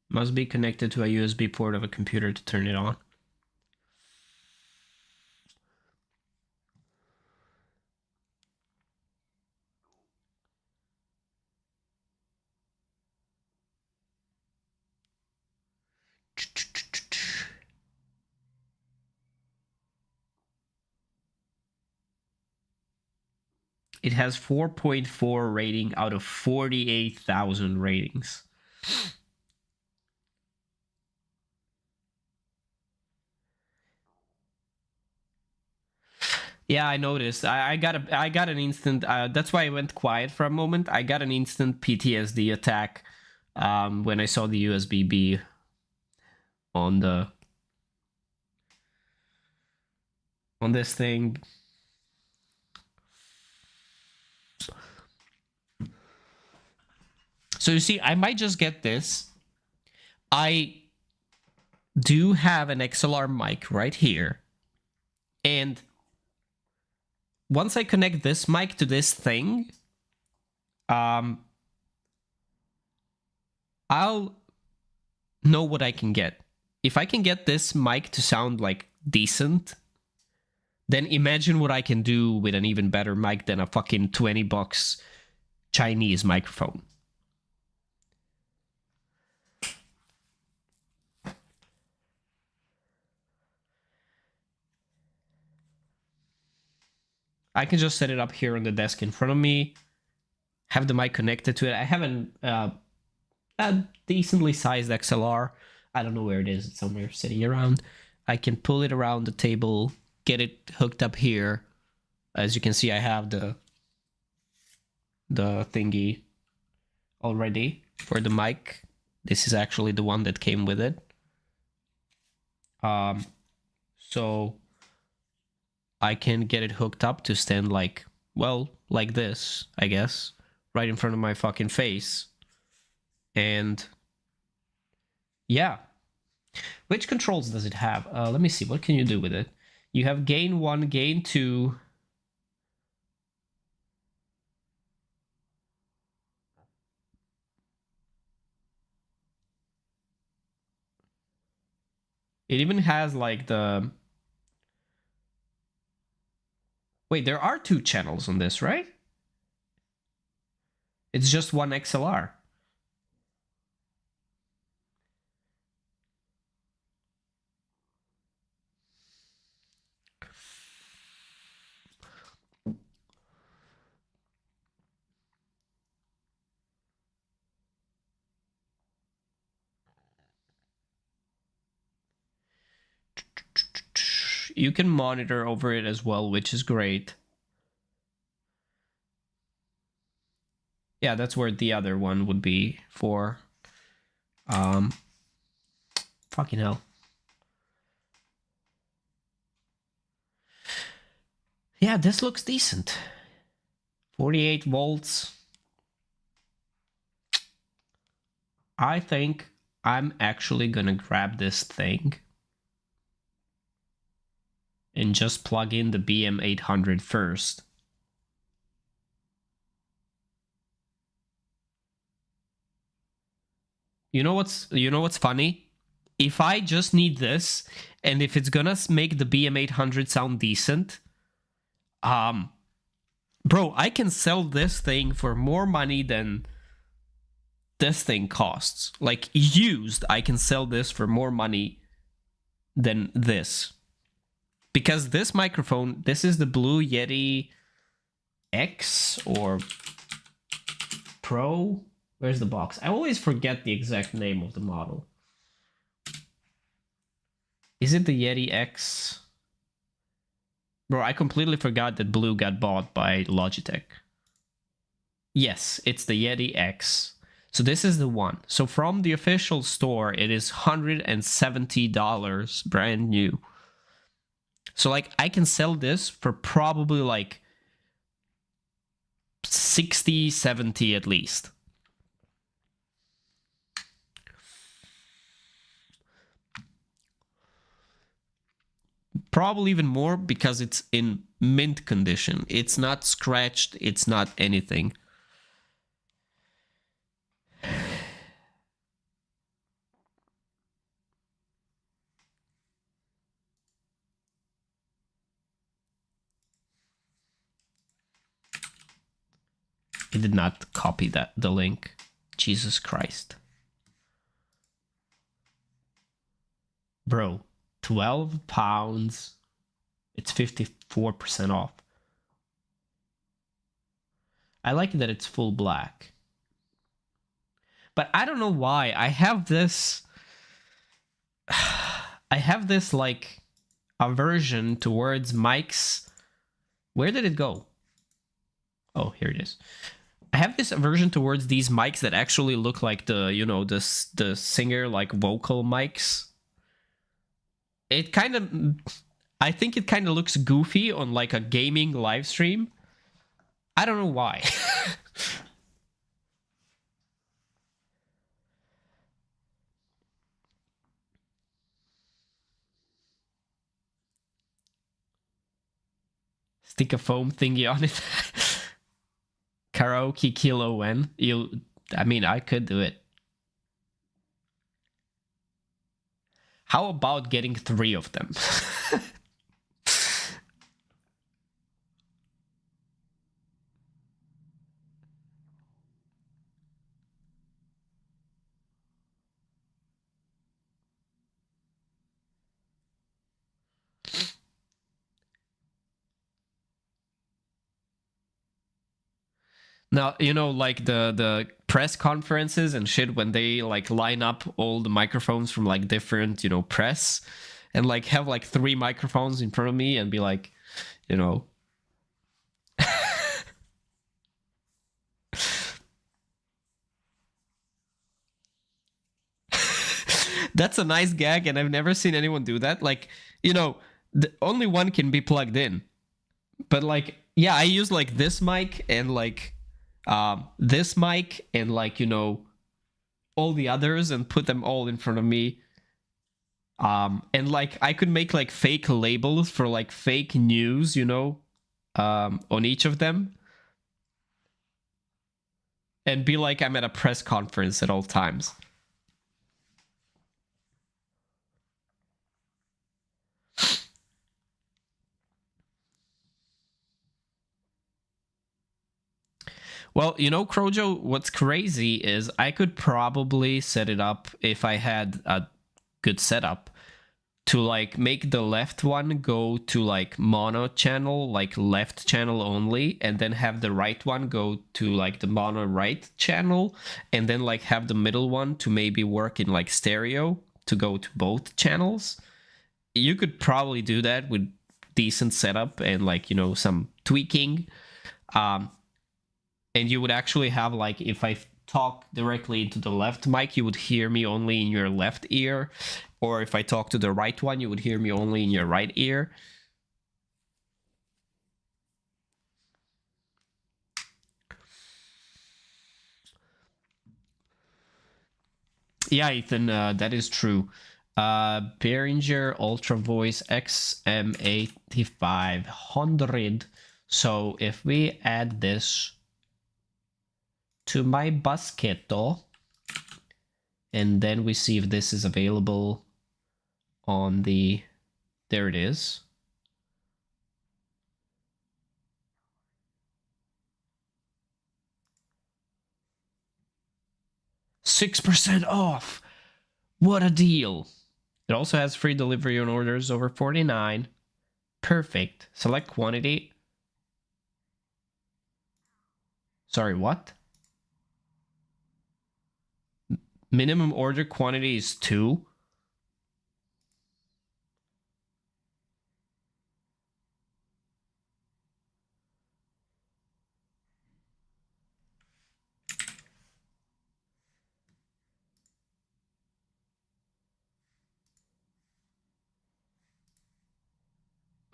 Speaker 1: Must be connected to a USB port of a computer to turn it on. It has 4.4 rating out of 48,000 ratings. Yeah, I noticed. I got an instant. That's why I went quiet for a moment. I got an instant PTSD attack when I saw the USB-B on this thing. So you see, I might just get this. I do have an XLR mic right here, and once I connect this mic to this thing, I'll know what I can get. If I can get this mic to sound like decent, then imagine what I can do with an even better mic than a fucking $20 Chinese microphone. I can just set it up here on the desk in front of me, have the mic connected to it. I have a decently sized XLR. I don't know where it is. It's somewhere sitting around. I can pull it around the table, get it hooked up here. As you can see, I have the thingy already for the mic. This is actually the one that came with it. So I can get it hooked up to stand like this, I guess, right in front of my fucking face. And yeah. Which controls does it have? Let me see. What can you do with it? You have gain 1, gain 2. It even has like the... Wait, there are 2 channels on this, right? It's just one XLR. You can monitor over it as well, which is great. Yeah, that's where the other one would be for. Fucking hell. Yeah, this looks decent. 48 volts. I think I'm actually gonna grab this thing and just plug in the BM800 first. You know what's funny? If I just need this, and if it's gonna make the BM800 sound decent, bro, I can sell this thing for more money than this thing costs. Like, used, I can sell this for more money than this. Because this microphone, this is the Blue Yeti X or Pro. Where's the box? I always forget the exact name of the model. Is it the Yeti X? Bro, I completely forgot that Blue got bought by Logitech. Yes, it's the Yeti X. So this is the one. So from the official store, it is $170 brand new. So like I can sell this for probably like 60, 70 at least. Probably even more because it's in mint condition. It's not scratched, it's not anything. It did not copy the link. Jesus Christ. Bro, £12. It's 54% off. I like that it's full black. But I don't know why. I have this like aversion towards mics. Where did it go? Oh, here it is. I have this aversion towards these mics that actually look like the, you know, the singer like vocal mics. It kind of, I think it kind of looks goofy on like a gaming live stream. I don't know why. Stick a foam thingy on it. Karaoke Kilo N. I mean, I could do it. How about getting 3 of them? Now, you know, like the press conferences and shit, when they like line up all the microphones from like different, you know, press, and like have like 3 microphones in front of me and be like, you know. That's a nice gag, and I've never seen anyone do that. Like, you know, only one can be plugged in. But like, yeah, I use like this mic and like this mic and like, you know, all the others and put them all in front of me. And like I could make like fake labels for like fake news, you know, on each of them. And be like I'm at a press conference at all times. Well, you know, Krojo, what's crazy is I could probably set it up if I had a good setup to like make the left one go to like mono channel, like left channel only, and then have the right one go to like the mono right channel, and then like have the middle one to maybe work in like stereo to go to both channels. You could probably do that with decent setup and like, you know, some tweaking. And you would actually have like, if I talk directly into the left mic, you would hear me only in your left ear. Or if I talk to the right one, you would hear me only in your right ear. Yeah, Ethan, that is true. Behringer Ultra Voice XM8500. So if we add this to my Basketto, and then we see if this is available on the, there it is. $6% off. What a deal. It also has free delivery on orders over 49. Perfect. Select quantity. Sorry, what? Minimum order quantity is 2.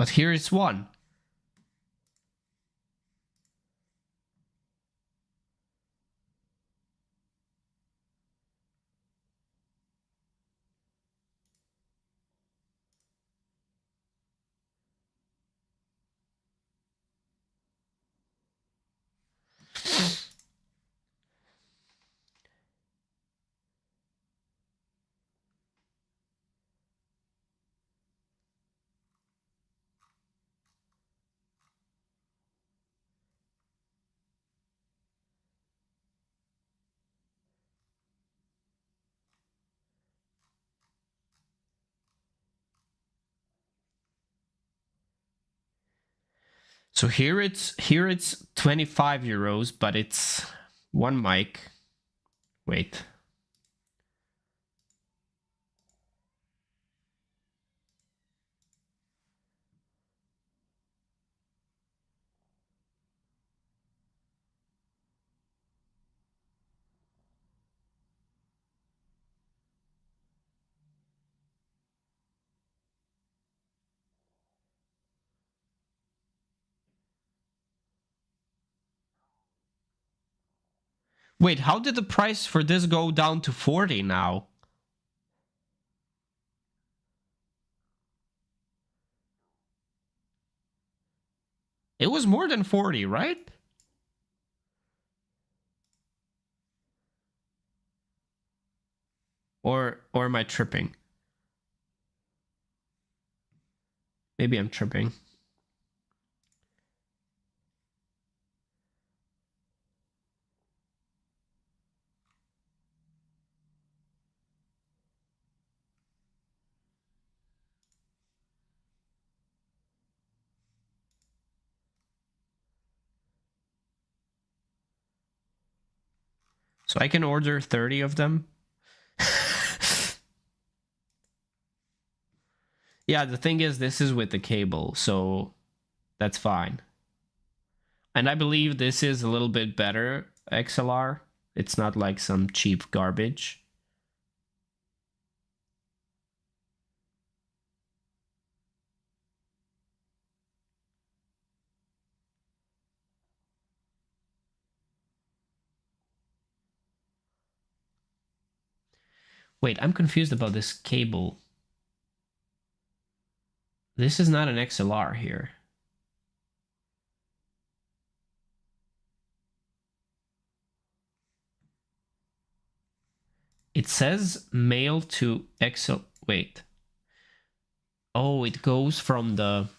Speaker 1: But here it's 1. So here it's 25 euros, but it's 1 mic. Wait. Wait, how did the price for this go down to 40 now? It was more than 40, right? Or am I tripping? Maybe I'm tripping. So I can order 30 of them. Yeah, the thing is, this is with the cable, so that's fine. And I believe this is a little bit better XLR. It's not like some cheap garbage. Wait, I'm confused about this cable. This is not an XLR here. It says mail to XL. Wait. Oh, it goes from the...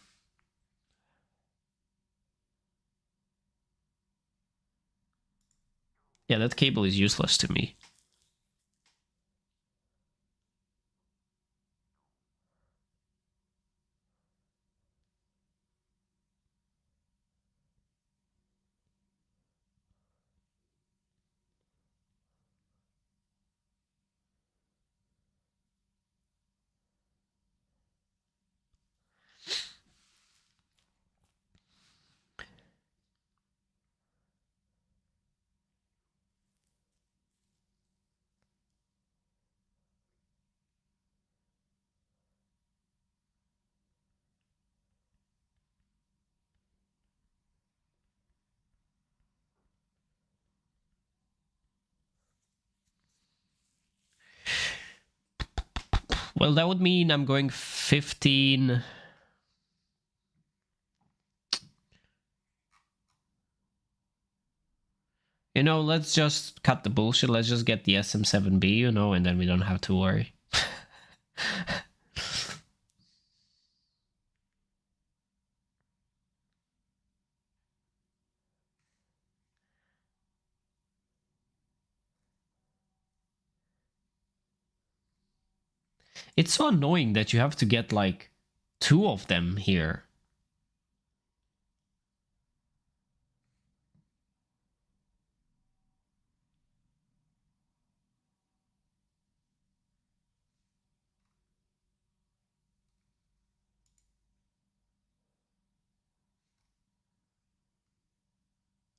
Speaker 1: Yeah, that cable is useless to me. Well, that would mean I'm going 15... You know, let's just cut the bullshit. Let's just get the SM7B, you know, and then we don't have to worry. It's so annoying that you have to get like 2 of them here.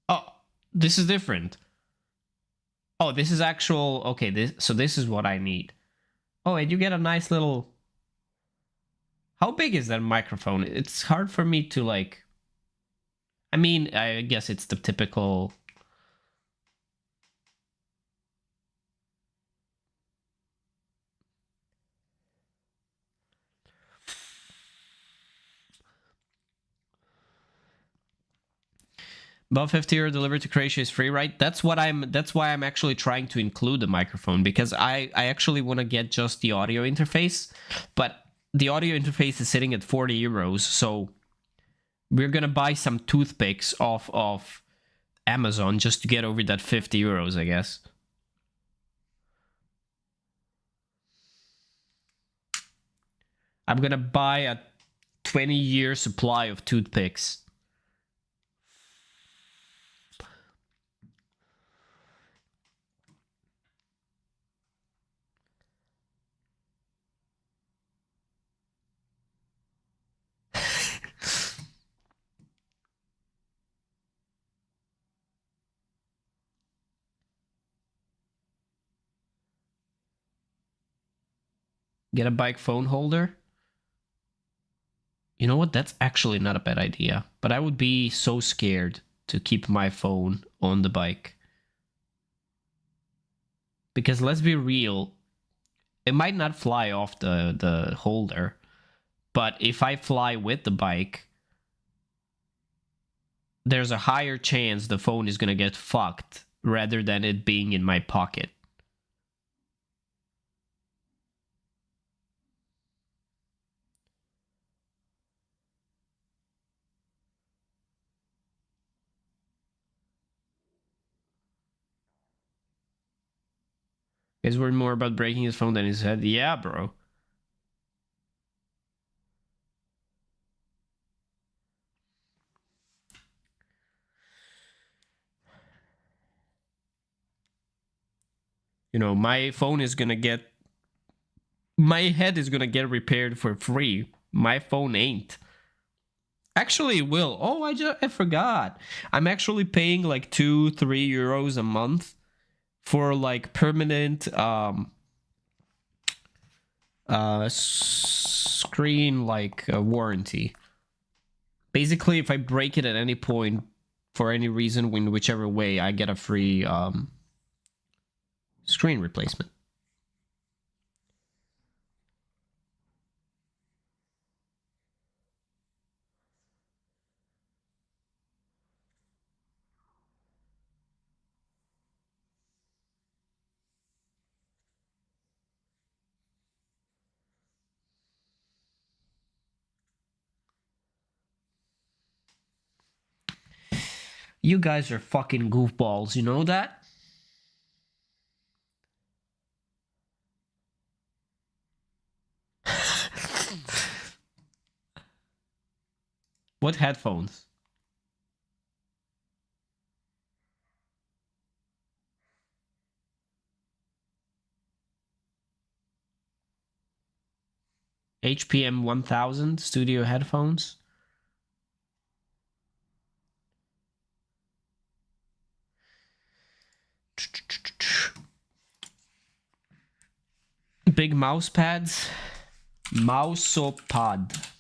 Speaker 1: Oh, this is different. Oh, this is actual... Okay, so this is what I need. Oh, and you get a nice little... How big is that microphone? It's hard for me to like. I mean, I guess it's the typical. Above 50 € delivered to Croatia is free, right? That's why I'm actually trying to include the microphone, because I actually want to get just the audio interface, but the audio interface is sitting at 40 euros, so we're gonna buy some toothpicks off of Amazon just to get over that 50 euros, I guess. I'm gonna buy a 20-year supply of toothpicks. Get a bike phone holder. You know what? That's actually not a bad idea. But I would be so scared to keep my phone on the bike. Because let's be real, it might not fly off the holder. But if I fly with the bike, there's a higher chance the phone is going to get fucked rather than it being in my pocket. Guys worried more about breaking his phone than his head. Yeah, bro. You know, my phone is gonna get... My head is gonna get repaired for free. My phone ain't. Actually, it will. Oh, I forgot. I'm actually paying like 2-3 euros a month for like permanent screen like warranty. Basically, if I break it at any point for any reason, in whichever way, I get a free screen replacement. You guys are fucking goofballs, you know that? What headphones? HPM 1000 studio headphones? Big mouse pads. Mousepad.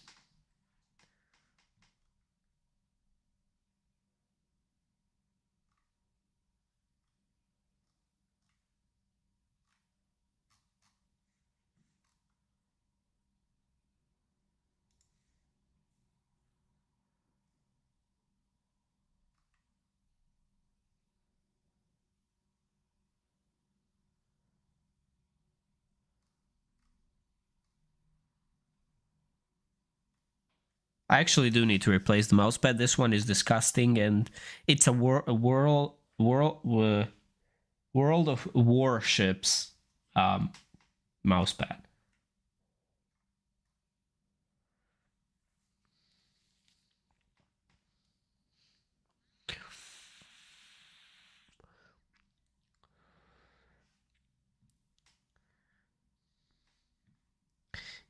Speaker 1: I actually do need to replace the mousepad. This one is disgusting, and it's a World of Warships mousepad.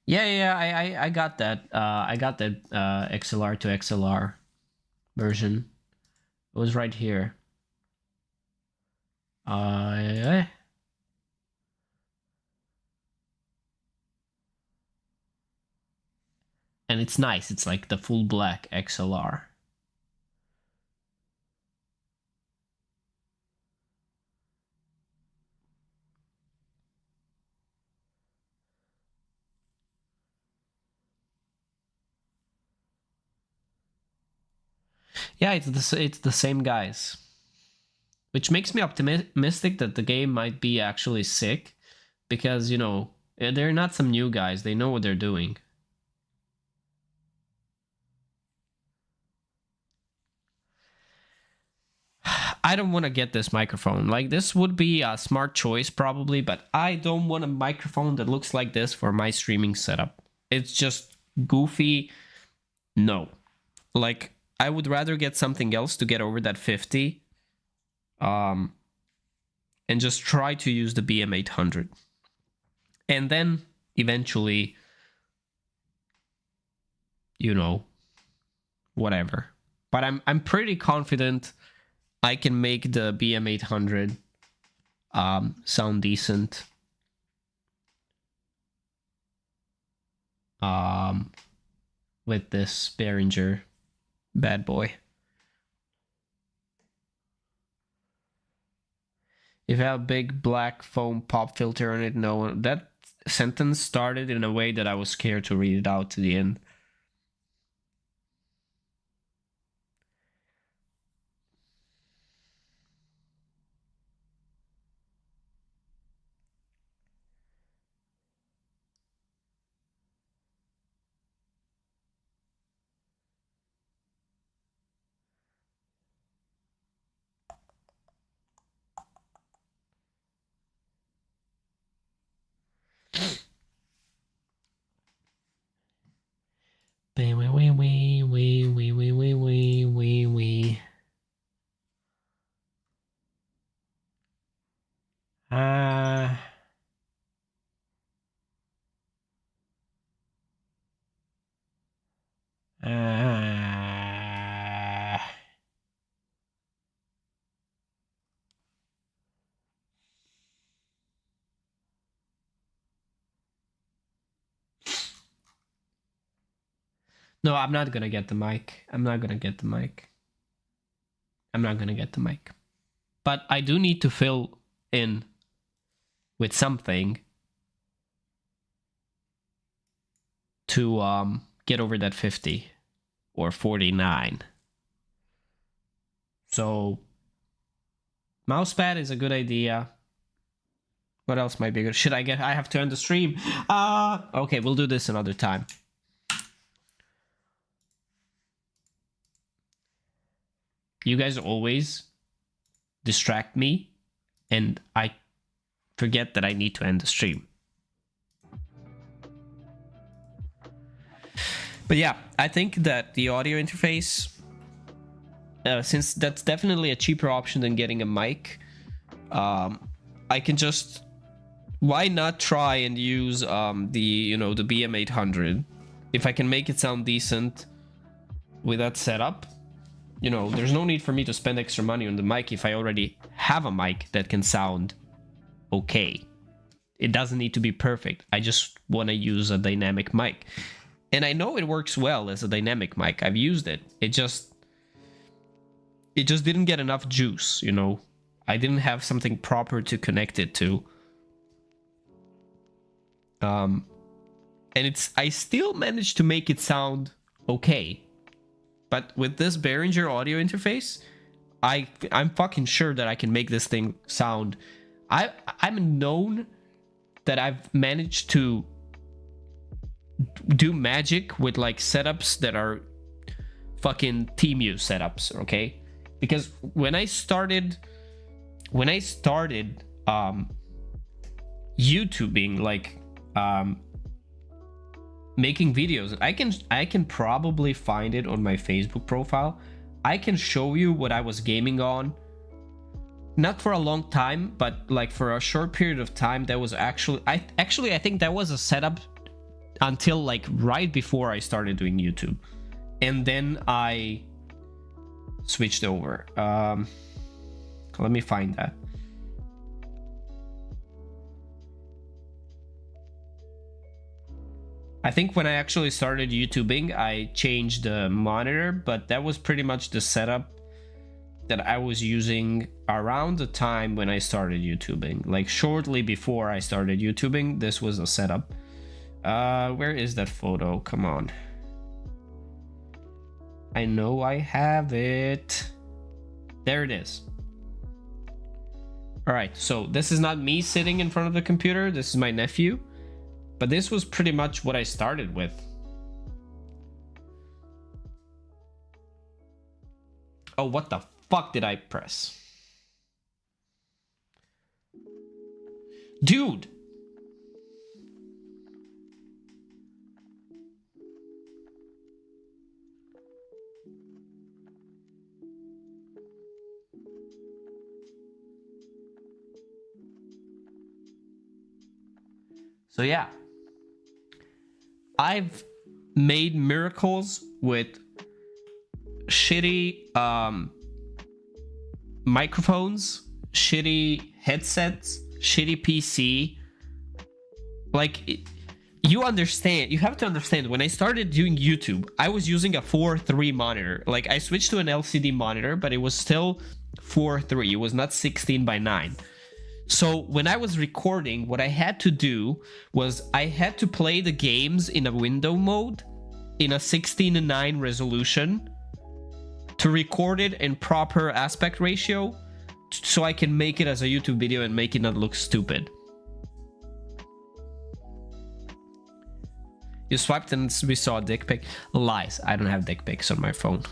Speaker 1: Yeah, I got that. I got that XLR to XLR version. It was right here. And it's nice. It's like the full black XLR. Yeah, it's the same guys, which makes me optimistic that the game might be actually sick, because you know they're not some new guys. They know what they're doing. I don't want to get this microphone. Like, this would be a smart choice probably, but I don't want a microphone that looks like this for my streaming setup. It's just goofy. No. Like, I would rather get something else to get over that 50. And just try to use the BM800. And then eventually, you know, whatever. But I'm pretty confident I can make the BM800 sound decent. With this Behringer bad boy. If you have a big black foam pop filter on it, no. That sentence started in a way that I was scared to read it out to the end. No, I'm not gonna get the mic. I'm not gonna get the mic. I'm not gonna get the mic. But I do need to fill in with something to get over that 50 or 49. So mousepad is a good idea. What else might be good? Should I get? I have to end the stream. Okay, we'll do this another time. You guys always distract me, and I forget that I need to end the stream. But yeah, I think that the audio interface, since that's definitely a cheaper option than getting a mic, I can just, why not try and use the BM800 if I can make it sound decent with that setup. You know, there's no need for me to spend extra money on the mic if I already have a mic that can sound okay. It doesn't need to be perfect. I just want to use a dynamic mic. And I know it works well as a dynamic mic. I've used it. It just didn't get enough juice, you know. I didn't have something proper to connect it to. And I still managed to make it sound okay. But with this Behringer audio interface, I'm fucking sure that I can make this thing sound. I'm known that I've managed to do magic with like setups that are fucking TeamU setups, okay? Because when I started YouTubing, like making videos, I can probably find it on my Facebook profile. I can show you what I was gaming on, not for a long time, but like for a short period of time. That was actually I think that was a setup until like right before I started doing YouTube, and then I switched over. Let me find that. I think when I actually started YouTubing, I changed the monitor, but that was pretty much the setup that I was using around the time when I started YouTubing. Like shortly before I started YouTubing, this was a setup. Where is that photo? Come on. I know I have it. There it is. All right, so this is not me sitting in front of the computer. This is my nephew. But this was pretty much what I started with. Oh, what the fuck did I press? Dude! So yeah. I've made miracles with shitty microphones, shitty headsets, shitty PC. Like, you understand, you have to understand, when I started doing YouTube, I was using a 4:3 monitor. Like, I switched to an LCD monitor, but it was still 4:3. It was not 16:9. So when I was recording, what I had to do was I had to play the games in a window mode in a 16:9 resolution to record it in proper aspect ratio so I can make it as a YouTube video and make it not look stupid. You swiped and we saw a dick pic. Lies. I don't have dick pics on my phone.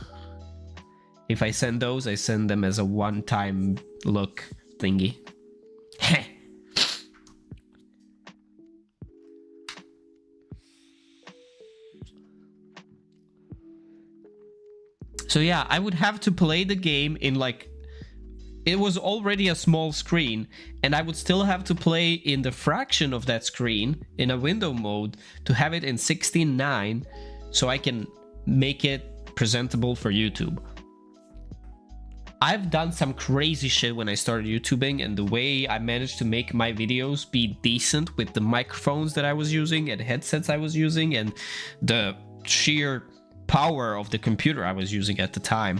Speaker 1: If I send those, I send them as a one-time look thingy. Heh. So yeah, I would have to play the game in like, it was already a small screen, and I would still have to play in the fraction of that screen in a window mode to have it in 16:9 so I can make it presentable for YouTube. I've done some crazy shit when I started YouTubing, and the way I managed to make my videos be decent with the microphones that I was using and headsets I was using and the sheer power of the computer I was using at the time.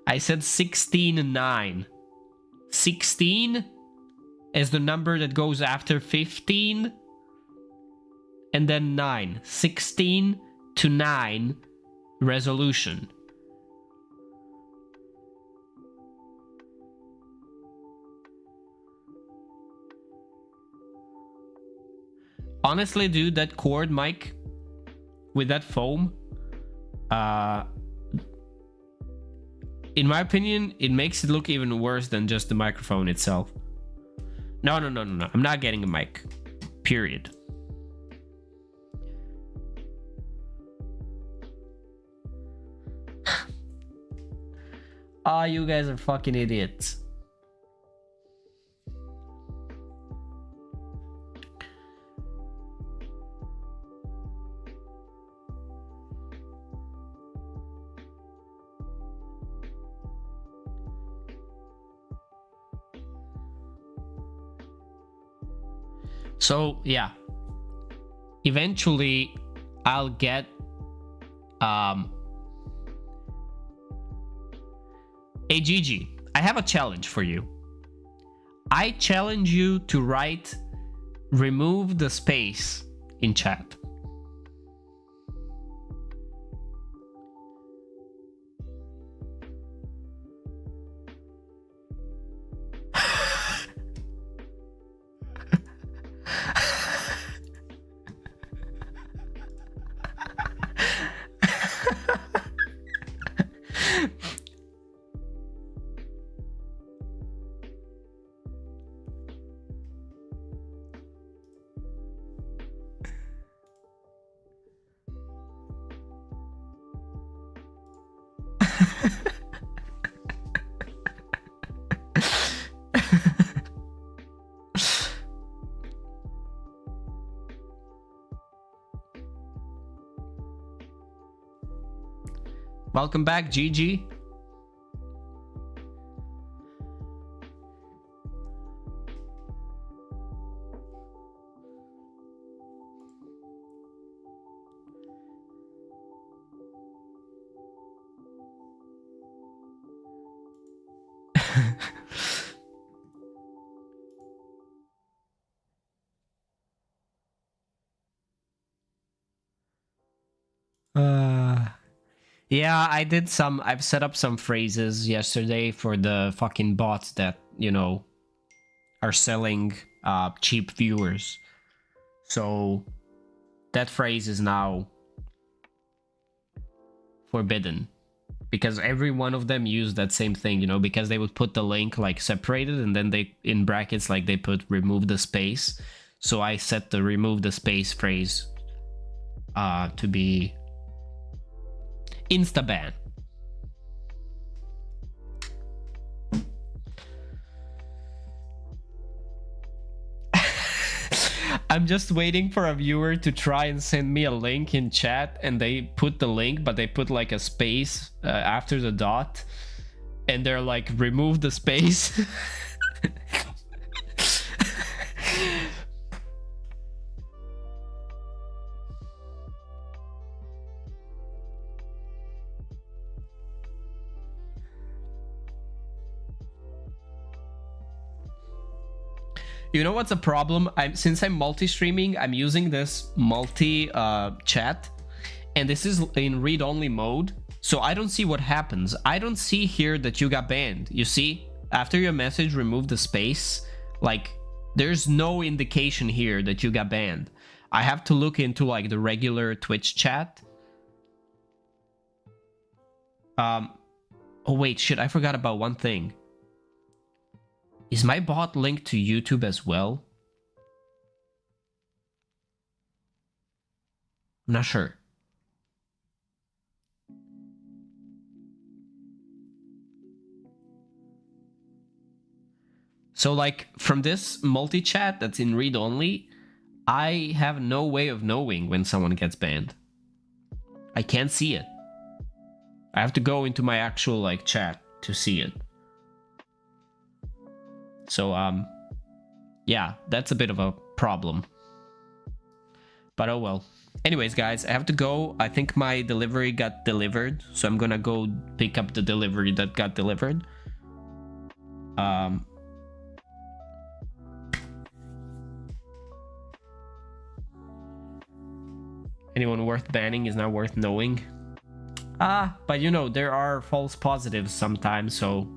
Speaker 1: I said 16:9. 16 is the number that goes after 15 and then 9. 16 to 9 resolution. Honestly, dude, that cord mic with that foam, in my opinion, it makes it look even worse than just the microphone itself. No. I'm not getting a mic. Period. Ah, you guys are fucking idiots. So yeah, eventually I'll get hey Gigi, I have a challenge for you. I challenge you to write remove the space in chat. Welcome back, GG. Yeah, I've set up some phrases yesterday for the fucking bots that, you know, are selling cheap viewers. So that phrase is now forbidden because every one of them used that same thing, you know, because they would put the link like separated and then they in brackets like they put remove the space. So I set the remove the space phrase to be insta-ban. I'm just waiting for a viewer to try and send me a link in chat and they put the link but they put like a space after the dot and they're like remove the space. You know what's a problem? Since I'm multi-streaming, I'm using this multi-chat, and this is in read-only mode, so I don't see what happens. I don't see here that you got banned. You see? After your message, remove the space. Like, there's no indication here that you got banned. I have to look into, like, the regular Twitch chat. Oh, wait, shit, I forgot about one thing. Is my bot linked to YouTube as well? I'm not sure. So like from this multi-chat that's in read-only, I have no way of knowing when someone gets banned. I can't see it. I have to go into my actual like chat to see it. So, yeah, that's a bit of a problem. But oh well. Anyways, guys, I have to go. I think my delivery got delivered. So I'm gonna go pick up the delivery that got delivered. Anyone worth banning is not worth knowing. But you know, there are false positives sometimes, so...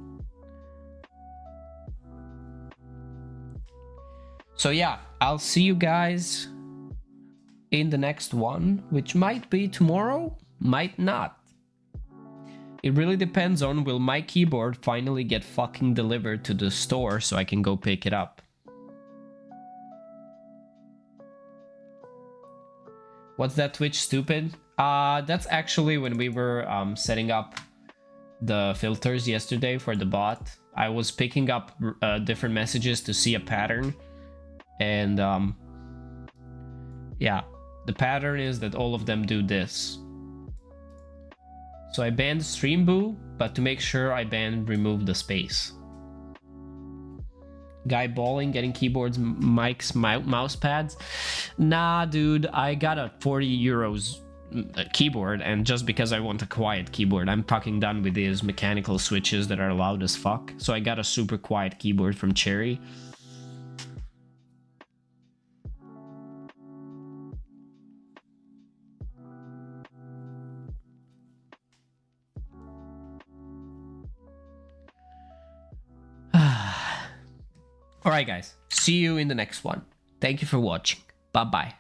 Speaker 1: So yeah, I'll see you guys in the next one, which might be tomorrow, might not. It really depends on will my keyboard finally get fucking delivered to the store so I can go pick it up. What's that Twitch stupid? That's actually when we were setting up the filters yesterday for the bot. I was picking up different messages to see a pattern. And yeah, the pattern is that all of them do this. So I banned Streamboo, but to make sure I banned remove the space. Guy balling, getting keyboards, mics, mouse pads. Nah, dude, I got a 40 euros keyboard, and just because I want a quiet keyboard, I'm fucking done with these mechanical switches that are loud as fuck. So I got a super quiet keyboard from Cherry. Alright guys, see you in the next one. Thank you for watching. Bye bye.